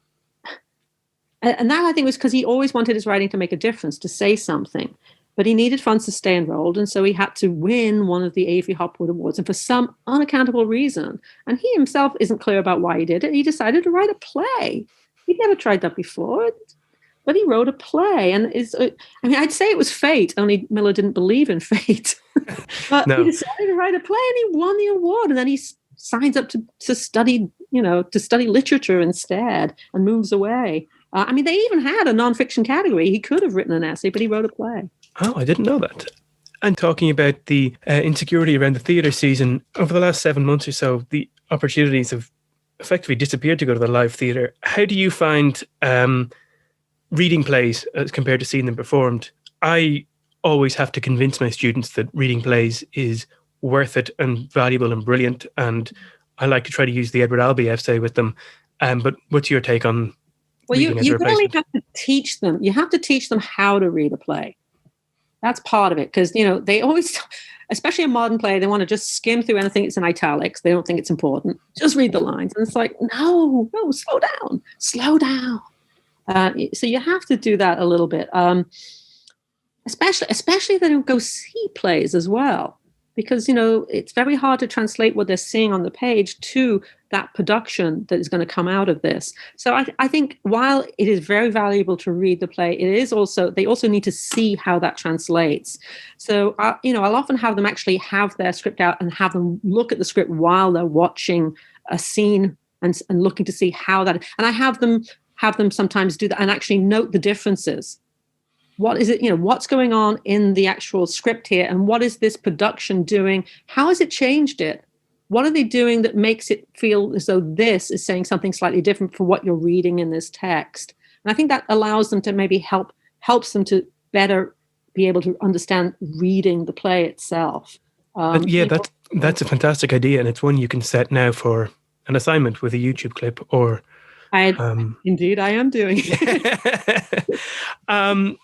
I think, was because he always wanted his writing to make a difference, to say something. but he needed funds to stay enrolled. And so he had to win one of the Avery Hopwood Awards. And for some unaccountable reason, and he himself isn't clear about why he did it, he decided to write a play. He'd never tried that before, but he wrote a play. And I'd say it was fate, only Miller didn't believe in fate. But No. he decided to write a play and he won the award. And then he signs up to study, to study literature instead and moves away. They even had a nonfiction category. He could have written an essay, but he wrote a play. Oh, I didn't know that. And talking about the insecurity around the theatre season, over the last 7 months or so, the opportunities have effectively disappeared to go to the live theatre. How do you find reading plays as compared to seeing them performed? I always have to convince my students that reading plays is worth it and valuable and brilliant. And I like to try to use the Edward Albee essay with them. But what's your take on reading as a you really replacement? have to teach them. You have to teach them how to read a play. That's part of it, because they always, especially a modern play, they want to just skim through anything that's in italics. They don't think it's important. Just read the lines, and it's like, no, slow down. So you have to do that a little bit, especially if they don't go see plays as well, because it's very hard to translate what they're seeing on the page to that production that is going to come out of this. So I think while it is very valuable to read the play, they also need to see how that translates. So I'll often have them actually have their script out and have them look at the script while they're watching a scene and looking to see how that. And I have them sometimes do that and actually note the differences. What is it, what's going on in the actual script here, and what is this production doing? How has it changed it? What are they doing that makes it feel as though this is saying something slightly different from what you're reading in this text? And I think that allows them to maybe helps them to better be able to understand reading the play itself. That's a fantastic idea, and it's one you can set now for an assignment with a YouTube clip or. Indeed, I am doing it. I'm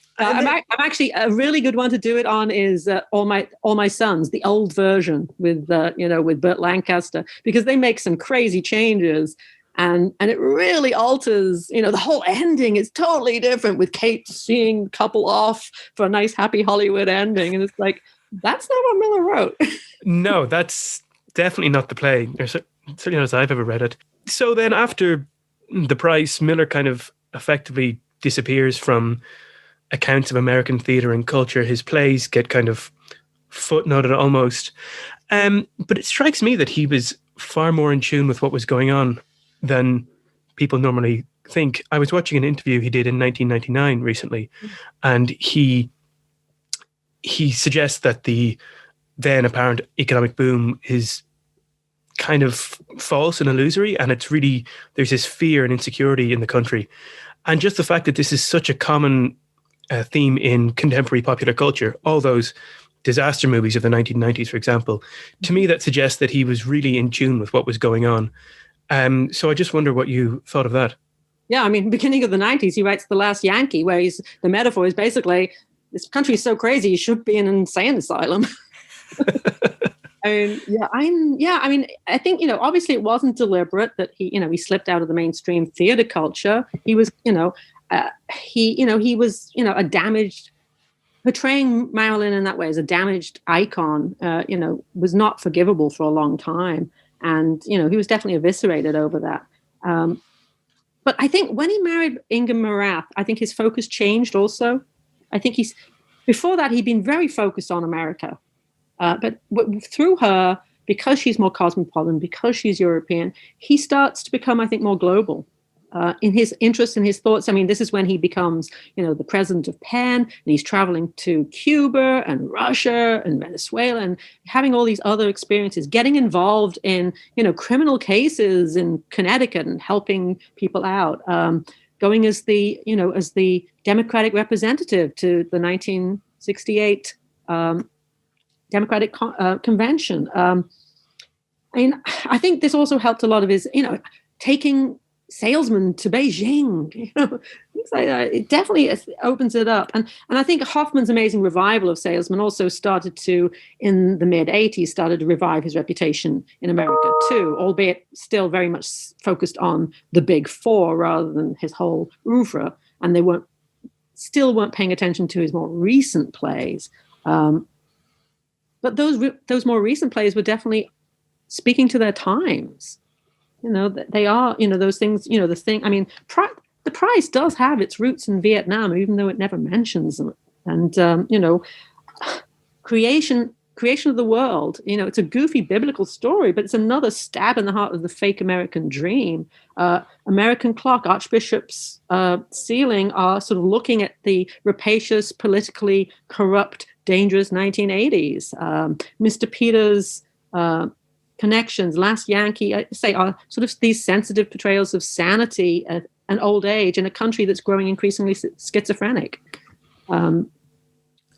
actually a really good one to do it on is All My Sons, the old version with Burt Lancaster, because they make some crazy changes and it really alters. The whole ending is totally different with Kate seeing the couple off for a nice happy Hollywood ending, and it's like that's not what Miller wrote. No, that's definitely not the play, or certainly not as I've ever read it. So then after the price, Miller kind of effectively disappears from accounts of American theatre and culture. His plays get kind of footnoted almost. But it strikes me that he was far more in tune with what was going on than people normally think. I was watching an interview he did in 1999 recently, and he suggests that the then apparent economic boom is kind of false and illusory, and it's really, there's this fear and insecurity in the country. And just the fact that this is such a common theme in contemporary popular culture, all those disaster movies of the 1990s, for example, to me that suggests that he was really in tune with what was going on. So I just wonder what you thought of that. Yeah, beginning of the 90s, he writes The Last Yankee, where the metaphor is basically, this country is so crazy, you should be in an insane asylum. I think, obviously it wasn't deliberate that he slipped out of the mainstream theater culture. He was, he was, a damaged, portraying Marilyn in that way as a damaged icon, was not forgivable for a long time. And, he was definitely eviscerated over that. But I think when he married Inga Marath, I think his focus changed also. I think before that, he'd been very focused on America. But through her, because she's more cosmopolitan, because she's European, he starts to become, I think, more global in his interests and his thoughts. This is when he becomes, the president of Penn, and he's traveling to Cuba and Russia and Venezuela and having all these other experiences, getting involved in, criminal cases in Connecticut and helping people out, going as the Democratic representative to the 1968 Democratic convention. I think this also helped a lot of his, taking salesmen to Beijing. Things like that. It definitely opens it up. And I think Hoffman's amazing revival of Salesman also started to, in the mid-'80s, started to revive his reputation in America too, albeit still very much focused on the big four rather than his whole oeuvre. And they weren't still weren't paying attention to his more recent plays. But those more recent plays were definitely speaking to their times. They are, those things, the thing. I mean, the prize does have its roots in Vietnam, even though it never mentions them. And, creation of the world, it's a goofy biblical story, but it's another stab in the heart of the fake American dream. American clock, Archbishop's ceiling are sort of looking at the rapacious, politically corrupt, dangerous 1980s. Mr. Peters' connections, Last Yankee, I say, are sort of these sensitive portrayals of sanity and old age in a country that's growing increasingly schizophrenic.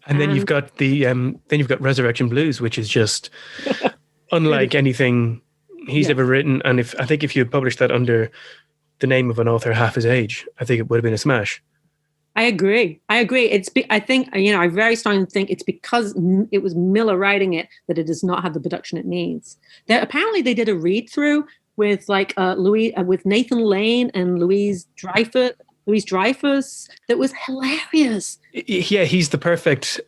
And then you've got Resurrection Blues, which is just unlike anything he's ever written. And I think if you had published that under the name of an author half his age, I think it would have been a smash. I agree. I think, I very strongly think it's because it was Miller writing it that it does not have the production it needs. Apparently they did a read through with with Nathan Lane and Louise Dreyfus that was hilarious. Yeah, he's the perfect.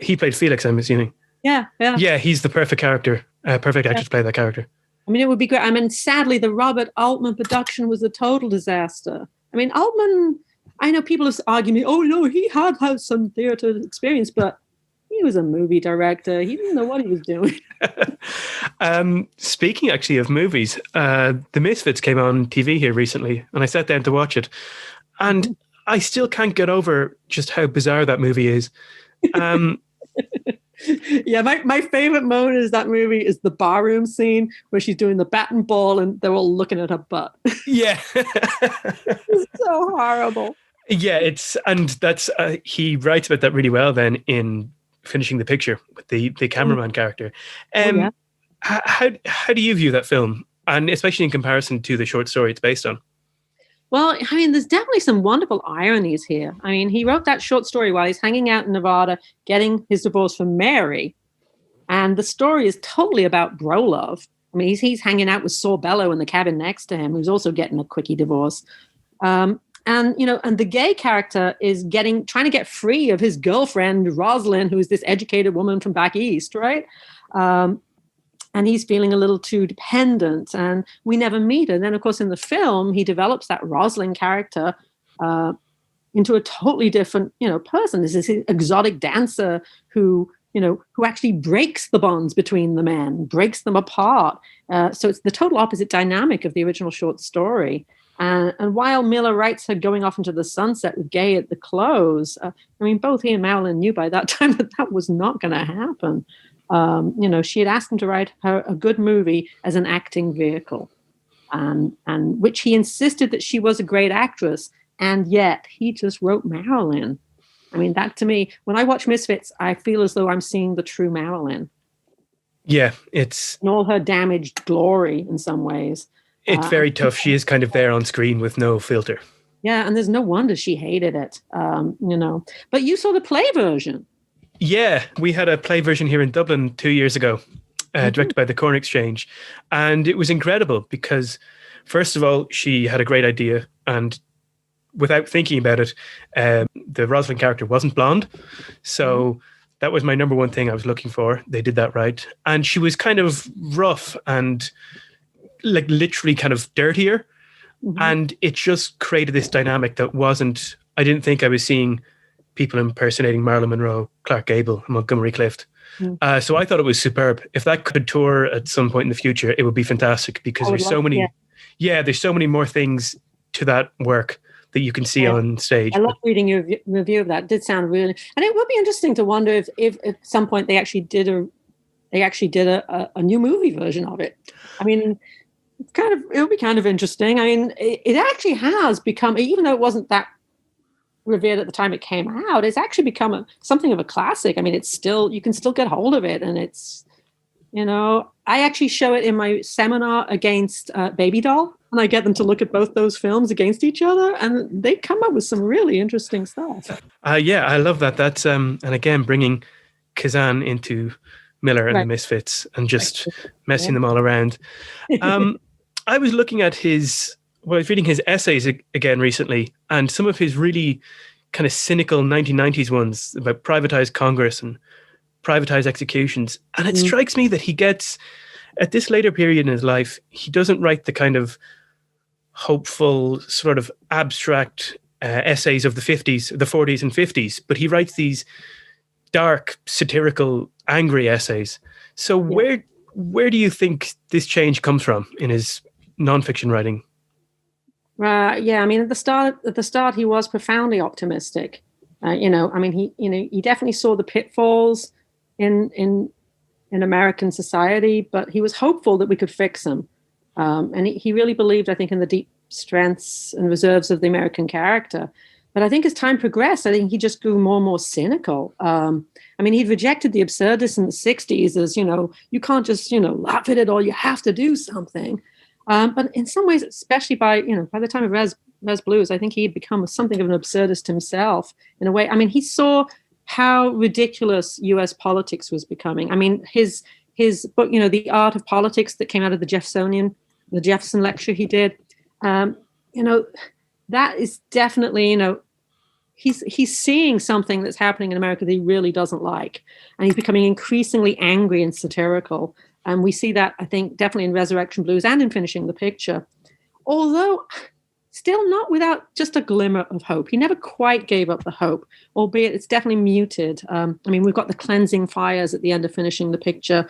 He played Felix, I'm assuming. Yeah. Yeah, he's the perfect character, perfect actor to play that character. I mean, it would be great. I mean, sadly, the Robert Altman production was a total disaster. I mean, Altman, I know people have argued me, oh, no, he had some theater experience, but he was a movie director. He didn't know what he was doing. Speaking actually of movies, The Misfits came on TV here recently, and I sat down to watch it. And I still can't get over just how bizarre that movie is. Yeah, my favorite moment is that movie is the barroom scene where she's doing the bat and ball and they're all looking at her butt. Yeah. It's so horrible. Yeah, that's he writes about that really well then in Finishing the Picture with the cameraman character. How do you view that film? And especially in comparison to the short story it's based on? Well, I mean, there's definitely some wonderful ironies here. I mean, he wrote that short story while he's hanging out in Nevada, getting his divorce from Mary. And the story is totally about bro love. I mean, he's hanging out with Saul Bellow in the cabin next to him, who's also getting a quickie divorce. And the gay character is trying to get free of his girlfriend, Rosalind, who is this educated woman from back east, right? And he's feeling a little too dependent, and we never meet her. And then, of course, in the film, he develops that Rosalind character into a totally different, person. This is an exotic dancer who actually breaks the bonds between the men, breaks them apart. So it's the total opposite dynamic of the original short story. And while Miller writes her going off into the sunset with Gay at the close, both he and Marilyn knew by that time that was not going to happen. She had asked him to write her a good movie as an acting vehicle, and which he insisted that she was a great actress, and yet he just wrote Marilyn. I mean, that to me, when I watch Misfits, I feel as though I'm seeing the true Marilyn. Yeah, it's... in all her damaged glory in some ways. It's very tough. She is kind of there on screen with no filter. Yeah, and there's no wonder she hated it, But you saw the play version. Yeah, we had a play version here in Dublin 2 years ago, directed by the Corn Exchange. And it was incredible because, first of all, she had a great idea. And without thinking about it, the Rosalind character wasn't blonde. So that was my number one thing I was looking for. They did that right. And she was kind of rough and like literally kind of dirtier. Mm-hmm. And it just created this dynamic that I didn't think I was seeing people impersonating Marion Monroe, Clark Gable, and Montgomery Clift. Mm. So I thought it was superb. If that could tour at some point in the future, it would be fantastic because there's so many more things to that work that you can see on stage. I love reading your review of that. It did sound really, and it would be interesting to wonder if at some point they actually did a new movie version of it. I mean, it would be kind of interesting. I mean, it actually has become, even though it wasn't that revered at the time it came out, it's actually become something of a classic. I mean, you can still get hold of it, and it's, I actually show it in my seminar against Baby Doll, and I get them to look at both those films against each other, and they come up with some really interesting stuff. Yeah, I love that. That's and again, bringing Kazan into Miller and the Misfits and just messing them all around. I was looking at I was reading his essays again recently, and some of his really kind of cynical 1990s ones about privatized Congress and privatized executions. And it strikes me that he gets, at this later period in his life, he doesn't write the kind of hopeful, sort of abstract essays of the 50s, the 40s and 50s, but he writes these dark, satirical, angry essays. So where do you think this change comes from in his nonfiction writing? Yeah, I mean, at the start, he was profoundly optimistic. He definitely saw the pitfalls in American society, but he was hopeful that we could fix them. And he really believed, I think, in the deep strengths and reserves of the American character. But I think as time progressed, I think he just grew more and more cynical. He'd rejected the absurdists in the 60s as, you can't just, laugh at it or you have to do something. But in some ways, especially by the time of Res Blues, I think he had become something of an absurdist himself in a way. I mean, he saw how ridiculous U.S. politics was becoming. I mean, his book, The Art of Politics, that came out of the Jefferson lecture he did, that is definitely, he's seeing something that's happening in America that he really doesn't like. And he's becoming increasingly angry and satirical. And we see that, I think, definitely in Resurrection Blues and in Finishing the Picture. Although still not without just a glimmer of hope. He never quite gave up the hope, albeit it's definitely muted. We've got the cleansing fires at the end of Finishing the Picture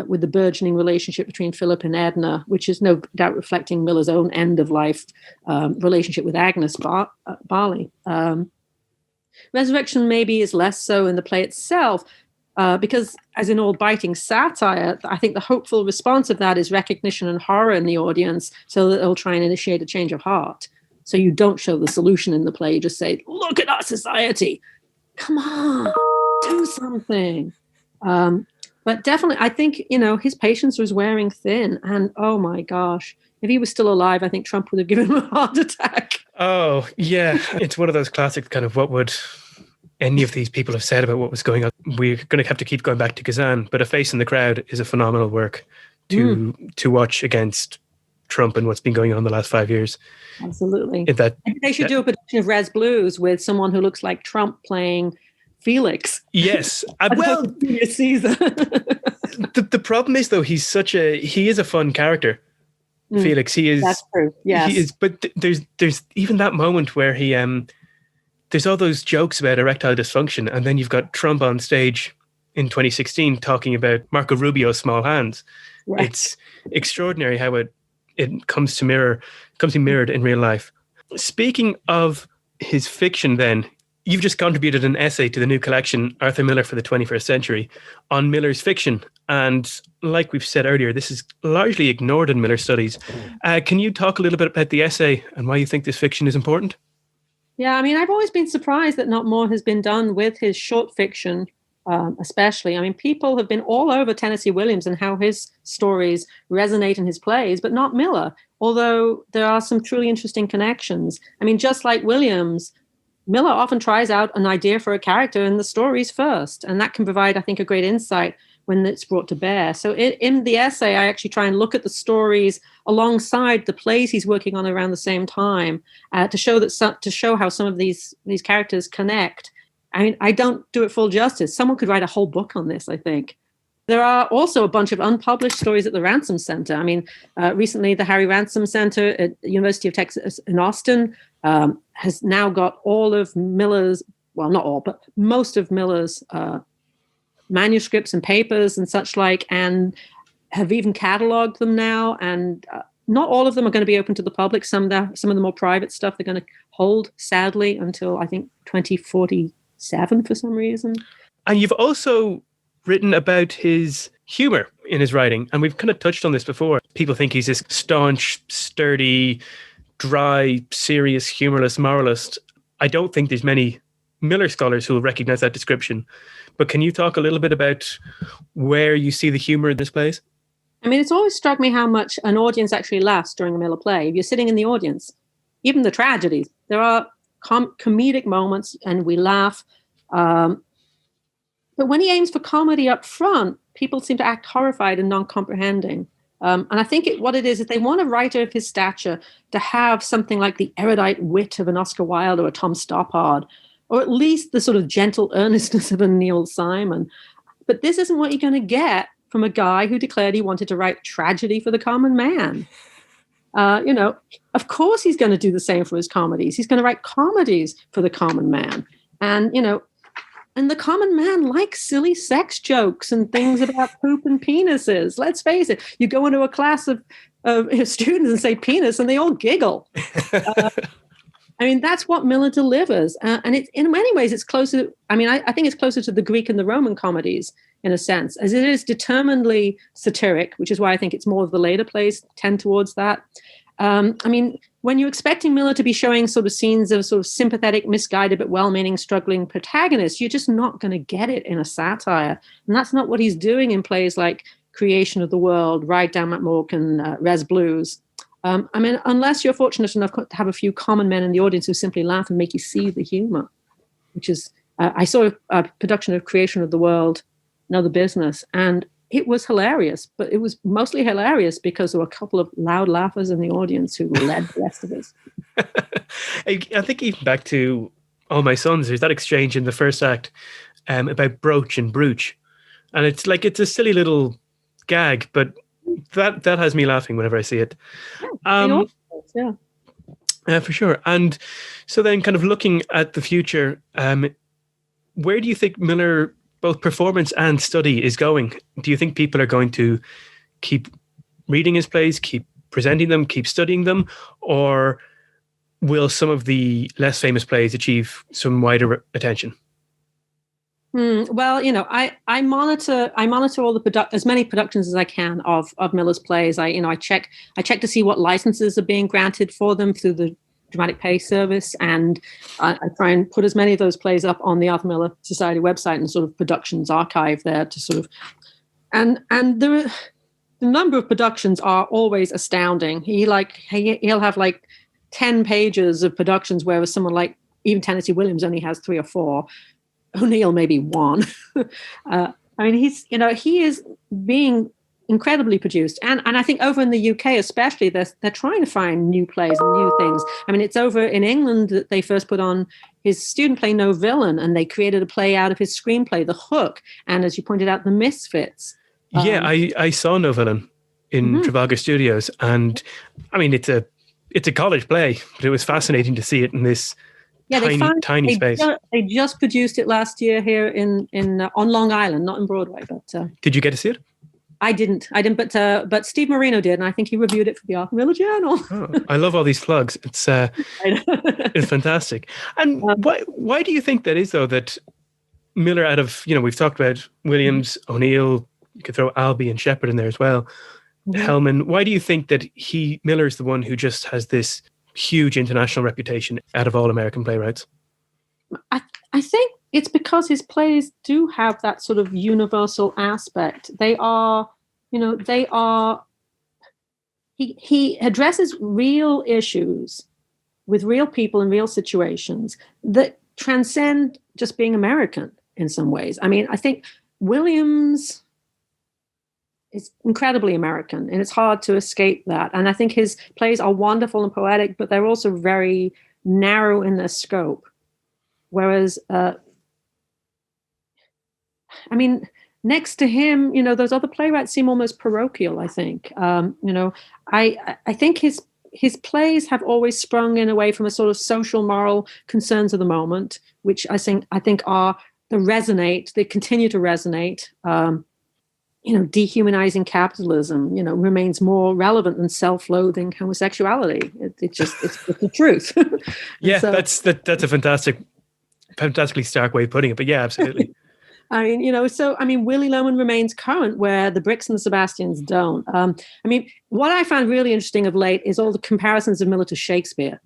with the burgeoning relationship between Philip and Edna, which is no doubt reflecting Miller's own end-of-life relationship with Agnes Barley. Resurrection maybe is less so in the play itself, because as in all biting satire, I think the hopeful response of that is recognition and horror in the audience so that they'll try and initiate a change of heart. So you don't show the solution in the play. You just say, look at our society. Come on, do something. But definitely, I think, his patience was wearing thin. And oh my gosh, if he was still alive, I think Trump would have given him a heart attack. Oh, yeah. It's one of those classic kind of what would any of these people have said about what was going on. We're going to have to keep going back to Kazan, but A Face in the Crowd is a phenomenal work to watch against Trump and what's been going on the last 5 years. Absolutely. They should do a production of Res Blues with someone who looks like Trump playing Felix. Yes. Well, Caesar. the problem is, though, he is a fun character. Felix, he is. That's true. Yes. He is, but there's even that moment where he there's all those jokes about erectile dysfunction, and then you've got Trump on stage in 2016 talking about Marco Rubio's small hands. Right. It's extraordinary how it comes to be mirrored in real life. Speaking of his fiction, then, you've just contributed an essay to the new collection, Arthur Miller for the 21st Century, on Miller's fiction. And like we've said earlier, this is largely ignored in Miller studies. Can you talk a little bit about the essay and why you think this fiction is important? Yeah, I've always been surprised that not more has been done with his short fiction, especially. People have been all over Tennessee Williams and how his stories resonate in his plays, but not Miller, although there are some truly interesting connections. Just like Williams, Miller often tries out an idea for a character in the stories first, and that can provide, I think, a great insight when it's brought to bear. So in the essay, I actually try and look at the stories alongside the plays he's working on around the same time to show how some of these characters connect. I don't do it full justice. Someone could write a whole book on this, I think. There are also a bunch of unpublished stories at the Ransom Center. Recently the Harry Ransom Center at the University of Texas in Austin has now got all of Miller's, well, not all, but most of Miller's manuscripts and papers and such like, and have even cataloged them now. And not all of them are going to be open to the public. Some of the more private stuff they're going to hold, sadly, until I think 2047 for some reason. And you've also written about his humor in his writing. And we've kind of touched on this before. People think he's this staunch, sturdy, dry, serious, humorless moralist. I don't think there's many Miller scholars who will recognize that description. But can you talk a little bit about where you see the humor in this plays? It's always struck me how much an audience actually laughs during a Miller play. If you're sitting in the audience, even the tragedies, there are comedic moments and we laugh. But when he aims for comedy up front, people seem to act horrified and non-comprehending. And I think what it is they want a writer of his stature to have something like the erudite wit of an Oscar Wilde or a Tom Stoppard, or at least the sort of gentle earnestness of a Neil Simon. But this isn't what you're going to get from a guy who declared he wanted to write tragedy for the common man. Of course he's going to do the same for his comedies. He's going to write comedies for the common man. And, and the common man likes silly sex jokes and things about poop and penises. Let's face it. You go into a class of students and say penis and they all giggle. That's what Miller delivers. And it's, in many ways, it's closer. I think it's closer to the Greek and the Roman comedies in a sense, as it is determinedly satiric, which is why I think it's more of the later plays tend towards that. When you're expecting Miller to be showing sort of scenes of sort of sympathetic, misguided, but well-meaning, struggling protagonists, you're just not going to get it in a satire. And that's not what he's doing in plays like Creation of the World, Ride Down McMorcan, Res Blues. Unless you're fortunate enough to have a few common men in the audience who simply laugh and make you see the humor, which is, I saw a production of Creation of the World, Another Business, and it was hilarious, but it was mostly hilarious because there were a couple of loud laughers in the audience who led the rest of us. I think even back to All My Sons, there's that exchange in the first act about brooch and brooch. And it's a silly little gag, but that has me laughing whenever I see it. For sure. And so then kind of looking at the future, where do you think Miller, both performance and study, is going? Do you think people are going to keep reading his plays, keep presenting them, keep studying them, or will some of the less famous plays achieve some wider attention? Well, I monitor all the as many productions as I can of Miller's plays. I check to see what licenses are being granted for them through the Dramatic Pay Service, and I try and put as many of those plays up on the Arthur Miller Society website and sort of productions archive there to sort of, and the number of productions are always astounding. He'll have 10 pages of productions, whereas someone like even Tennessee Williams only has 3 or 4. O'Neill maybe 1. He is being incredibly produced, and I think over in the UK especially, they're trying to find new plays and new things. It's over in England that they first put on his student play No Villain, and they created a play out of his screenplay The Hook, and as you pointed out, The Misfits. I saw No Villain in Trafalgar Studios, and it's a college play, but it was fascinating to see it in this tiny space. They just produced it last year here in on Long Island, not in Broadway. But did you get to see it? I didn't. But Steve Marino did, and I think he reviewed it for the Arthur Miller Journal. I love all these plugs. It's it's fantastic. And why do you think that is, though? That Miller, out of we've talked about Williams, O'Neill, you could throw Albee and Shepard in there as well. Hellman. Why do you think that Miller is the one who just has this huge international reputation out of all American playwrights? I think it's because his plays do have that sort of universal aspect. They are, he addresses real issues with real people in real situations that transcend just being American in some ways. I think Williams is incredibly American, and it's hard to escape that. And I think his plays are wonderful and poetic, but they're also very narrow in their scope. Whereas, next to him, those other playwrights seem almost parochial, I think. I think his plays have always sprung in away from a sort of social, moral concerns of the moment, which I think are, they continue to resonate. Dehumanizing capitalism, remains more relevant than self-loathing homosexuality. It's the truth. Yeah, so, that's a fantastically stark way of putting it, but yeah, absolutely. Willy Loman remains current where the Bricks and the Sebastians don't. What I found really interesting of late is all the comparisons of Miller to Shakespeare.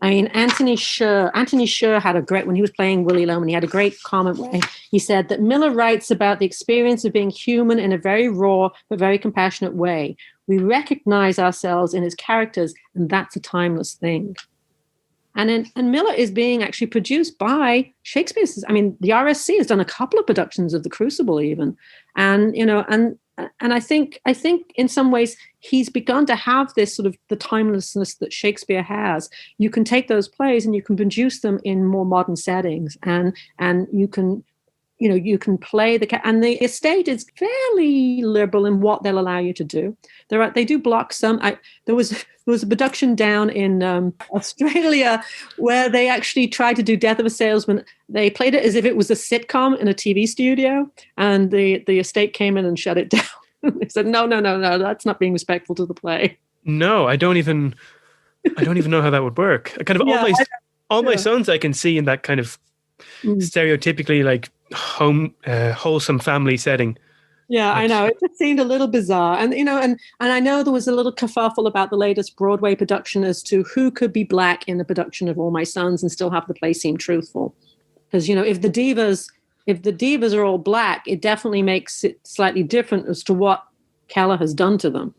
Anthony Scher had a great, when he was playing Willy Loman, he had a great comment where he said that Miller writes about the experience of being human in a very raw but very compassionate way. We recognize ourselves in his characters, and that's a timeless thing. And Miller is being actually produced by Shakespeare. The RSC has done a couple of productions of The Crucible even. And and I think in some ways he's begun to have this sort of the timelessness that Shakespeare has. You can take those plays and you can produce them in more modern settings, and you can play and the estate is fairly liberal in what they'll allow you to do. They do block some. There was a production down in Australia where they actually tried to do Death of a Salesman. They played it as if it was a sitcom in a TV studio, and the estate came in and shut it down. They said, no, that's not being respectful to the play. No, I don't even know how that would work. Kind of all my sons I can see in that kind of stereotypically like wholesome family setting. Yeah, I know. It just seemed a little bizarre. And, and I know there was a little kerfuffle about the latest Broadway production as to who could be black in the production of All My Sons and still have the play seem truthful. Because, if the divas are all black, it definitely makes it slightly different as to what Keller has done to them.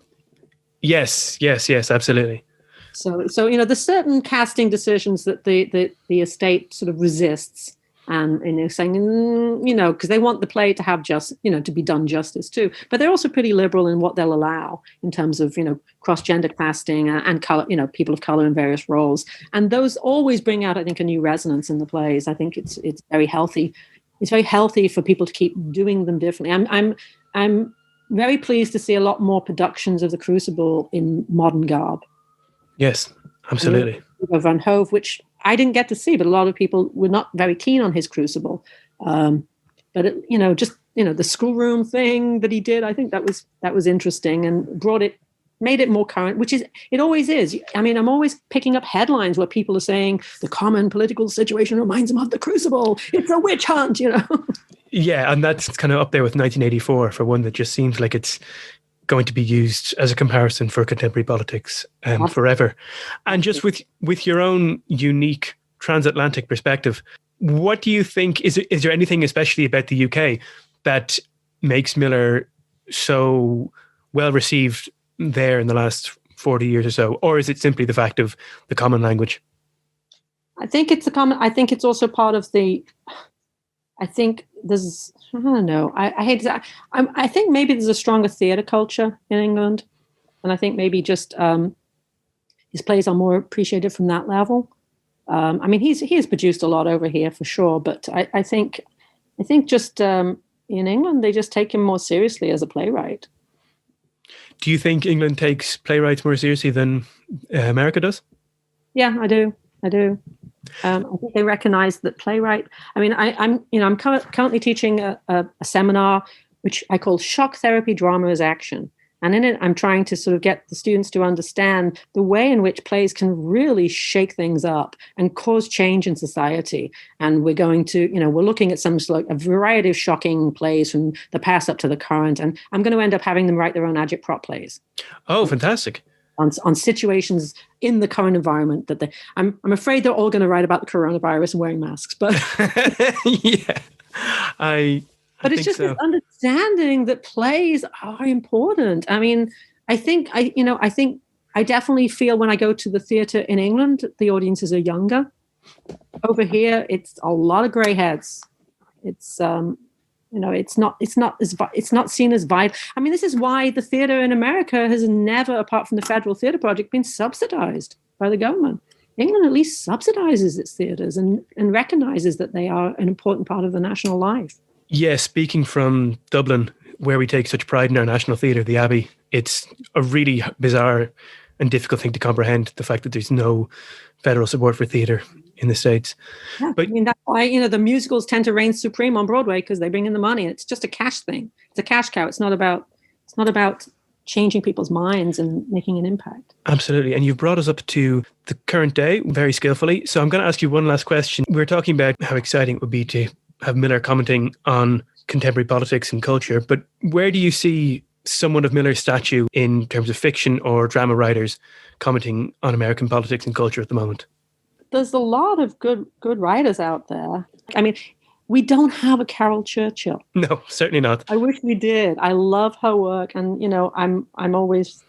Yes, absolutely. So there's certain casting decisions that the estate sort of resists. And saying, because they want the play to have to be done justice too. But they're also pretty liberal in what they'll allow in terms of, cross-gender casting and color, people of color in various roles. And those always bring out, I think, a new resonance in the plays. I think it's very healthy. It's very healthy for people to keep doing them differently. I'm very pleased to see a lot more productions of The Crucible in modern garb. Yes, absolutely. Van Hove, which I didn't get to see, but a lot of people were not very keen on his Crucible. But the schoolroom thing that he did, I think that was interesting and made it more current, which is it always is. I mean, I'm always picking up headlines where people are saying the common political situation reminds them of The Crucible. It's a witch hunt, Yeah, and that's kind of up there with 1984 for one that just seems like it's going to be used as a comparison for contemporary politics forever. And just with your own unique transatlantic perspective, what do you think, is there anything especially about the UK that makes Miller so well received there in the last 40 years or so? Or is it simply the fact of the common language? I think it's also part of I think there's, I don't know, I hate that. I think maybe there's a stronger theatre culture in England. And I think maybe just his plays are more appreciated from that level. I mean, he has produced a lot over here for sure, but I think just in England, they just take him more seriously as a playwright. Do you think England takes playwrights more seriously than America does? Yeah, I do. I think they recognize that playwright. I mean, I'm currently teaching a seminar which I call Shock Therapy Drama as Action. And in it, I'm trying to sort of get the students to understand the way in which plays can really shake things up and cause change in society. And we're going to, we're looking at a variety of shocking plays from the past up to the current. And I'm going to end up having them write their own agitprop plays. Oh, fantastic. On situations in the current environment that I'm afraid they're all going to write about the coronavirus and wearing masks, but yeah, but it's just this understanding that plays are important. I mean, I think I definitely feel when I go to the theatre in England, the audiences are younger. Over here, it's a lot of grey heads. It's it's not seen as vital. I mean, this is why the theatre in America has never, apart from the Federal Theatre Project, been subsidized by the government. England at least subsidizes its theatres and recognizes that they are an important part of the national life. Yeah, speaking from Dublin, where we take such pride in our national theatre, the Abbey, it's a really bizarre and difficult thing to comprehend, the fact that there's no federal support for theatre in the States. Yeah, but I mean, that's why, the musicals tend to reign supreme on Broadway, because they bring in the money. It's just a cash thing. It's a cash cow. It's not about changing people's minds and making an impact. Absolutely. And you've brought us up to the current day very skillfully. So I'm going to ask you one last question. We were talking about how exciting it would be to have Miller commenting on contemporary politics and culture, but where do you see someone of Miller's stature in terms of fiction or drama writers commenting on American politics and culture at the moment? There's a lot of good writers out there. I mean, we don't have a Carol Churchill. No, certainly not. I wish we did. I love her work, and I'm always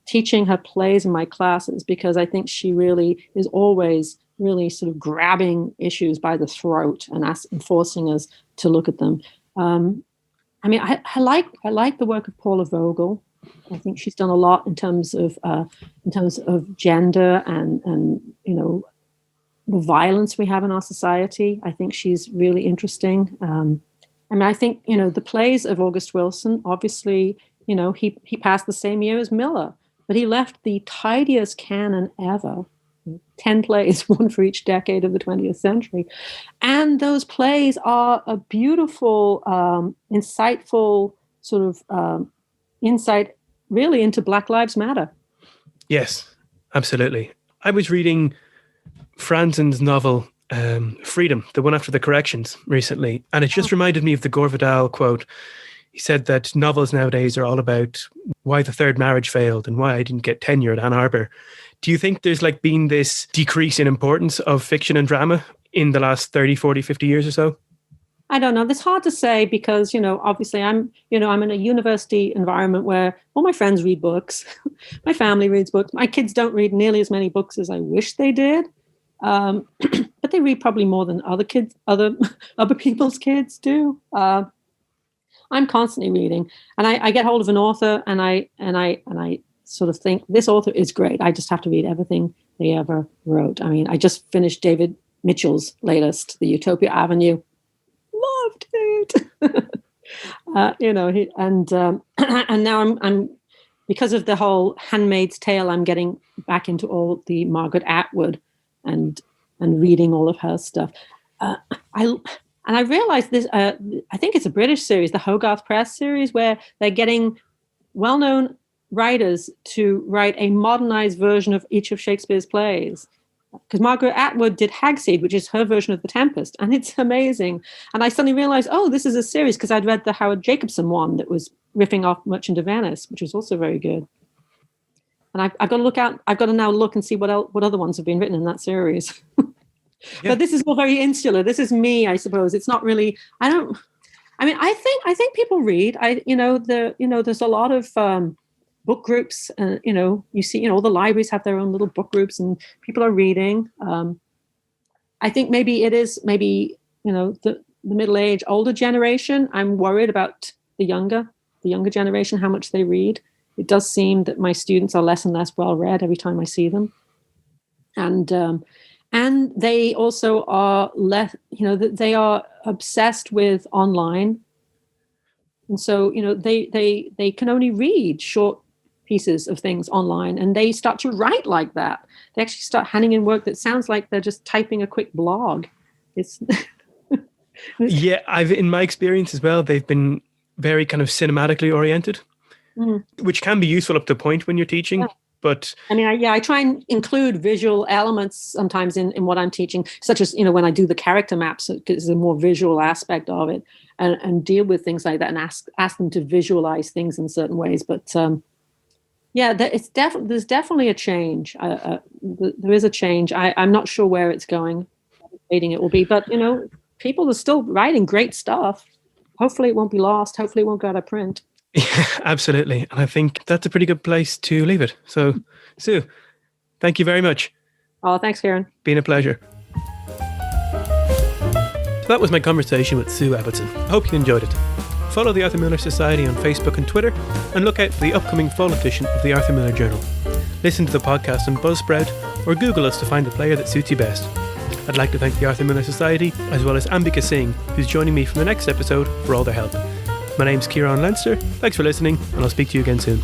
teaching her plays in my classes because I think she really is always really sort of grabbing issues by the throat and forcing us to look at them. And I like the work of Paula Vogel. I think she's done a lot in terms of gender and the violence we have in our society. I think she's really interesting. I think the plays of August Wilson, obviously, he passed the same year as Miller, but he left the tidiest canon ever. 10 plays, one for each decade of the 20th century. And those plays are a beautiful, insightful sort of insight really into Black Lives Matter. Yes, absolutely. I was reading Franzen's novel, Freedom, the one after the corrections, recently, and it just reminded me of the Gore Vidal quote. He said that novels nowadays are all about why the third marriage failed and why I didn't get tenure at Ann Arbor. Do you think there's been this decrease in importance of fiction and drama in the last 30, 40, 50 years or so? I don't know. It's hard to say because, obviously I'm in a university environment where all my friends read books. My family reads books. My kids don't read nearly as many books as I wish they did. But they read probably more than other people's kids do. I'm constantly reading, and I get hold of an author, and I sort of think this author is great. I just have to read everything they ever wrote. I just finished David Mitchell's latest, The Utopia Avenue. Loved it. And now I'm because of the whole Handmaid's Tale, I'm getting back into all the Margaret Atwood and reading all of her stuff. I realized this. I think it's a British series, the Hogarth Press series, where they're getting well-known writers to write a modernized version of each of Shakespeare's plays. Because Margaret Atwood did Hagseed, which is her version of The Tempest, and it's amazing. And I suddenly realized, this is a series, because I'd read the Howard Jacobson one that was riffing off Merchant of Venice, which was also very good. And I've got to look out. I've got to now look and see what other ones have been written in that series. Yeah. But this is all very insular. This is me, I suppose. It's not really. I think people read. There's a lot of book groups. You see, all the libraries have their own little book groups, and people are reading. I think maybe the middle-aged, older generation. I'm worried about the younger generation, how much they read. It does seem that my students are less and less well-read every time I see them, and they also are less. They are obsessed with online, and so they can only read short pieces of things online, and they start to write like that. They actually start handing in work that sounds like they're just typing a quick blog. It's yeah, in my experience as well, they've been very kind of cinematically oriented, which can be useful up to a point when you're teaching. Yeah. But I try and include visual elements sometimes in what I'm teaching, such as when I do the character maps, it's a more visual aspect of it, and deal with things like that, and ask them to visualize things in certain ways. But there's definitely a change. There is a change. I'm not sure where it's going, how fading it will be, but people are still writing great stuff. Hopefully it won't be lost. Hopefully it won't go out of print. Yeah, absolutely. And I think that's a pretty good place to leave it. So, Sue, thank you very much. Oh, thanks, Kieran. Been a pleasure. So that was my conversation with Sue Abbotson. I hope you enjoyed it. Follow the Arthur Miller Society on Facebook and Twitter, and look out for the upcoming fall edition of the Arthur Miller Journal. Listen to the podcast on Buzzsprout, or Google us to find the player that suits you best. I'd like to thank the Arthur Miller Society, as well as Ambika Singh, who's joining me for the next episode, for all their help. My name's Kieran Leinster. Thanks for listening, and I'll speak to you again soon.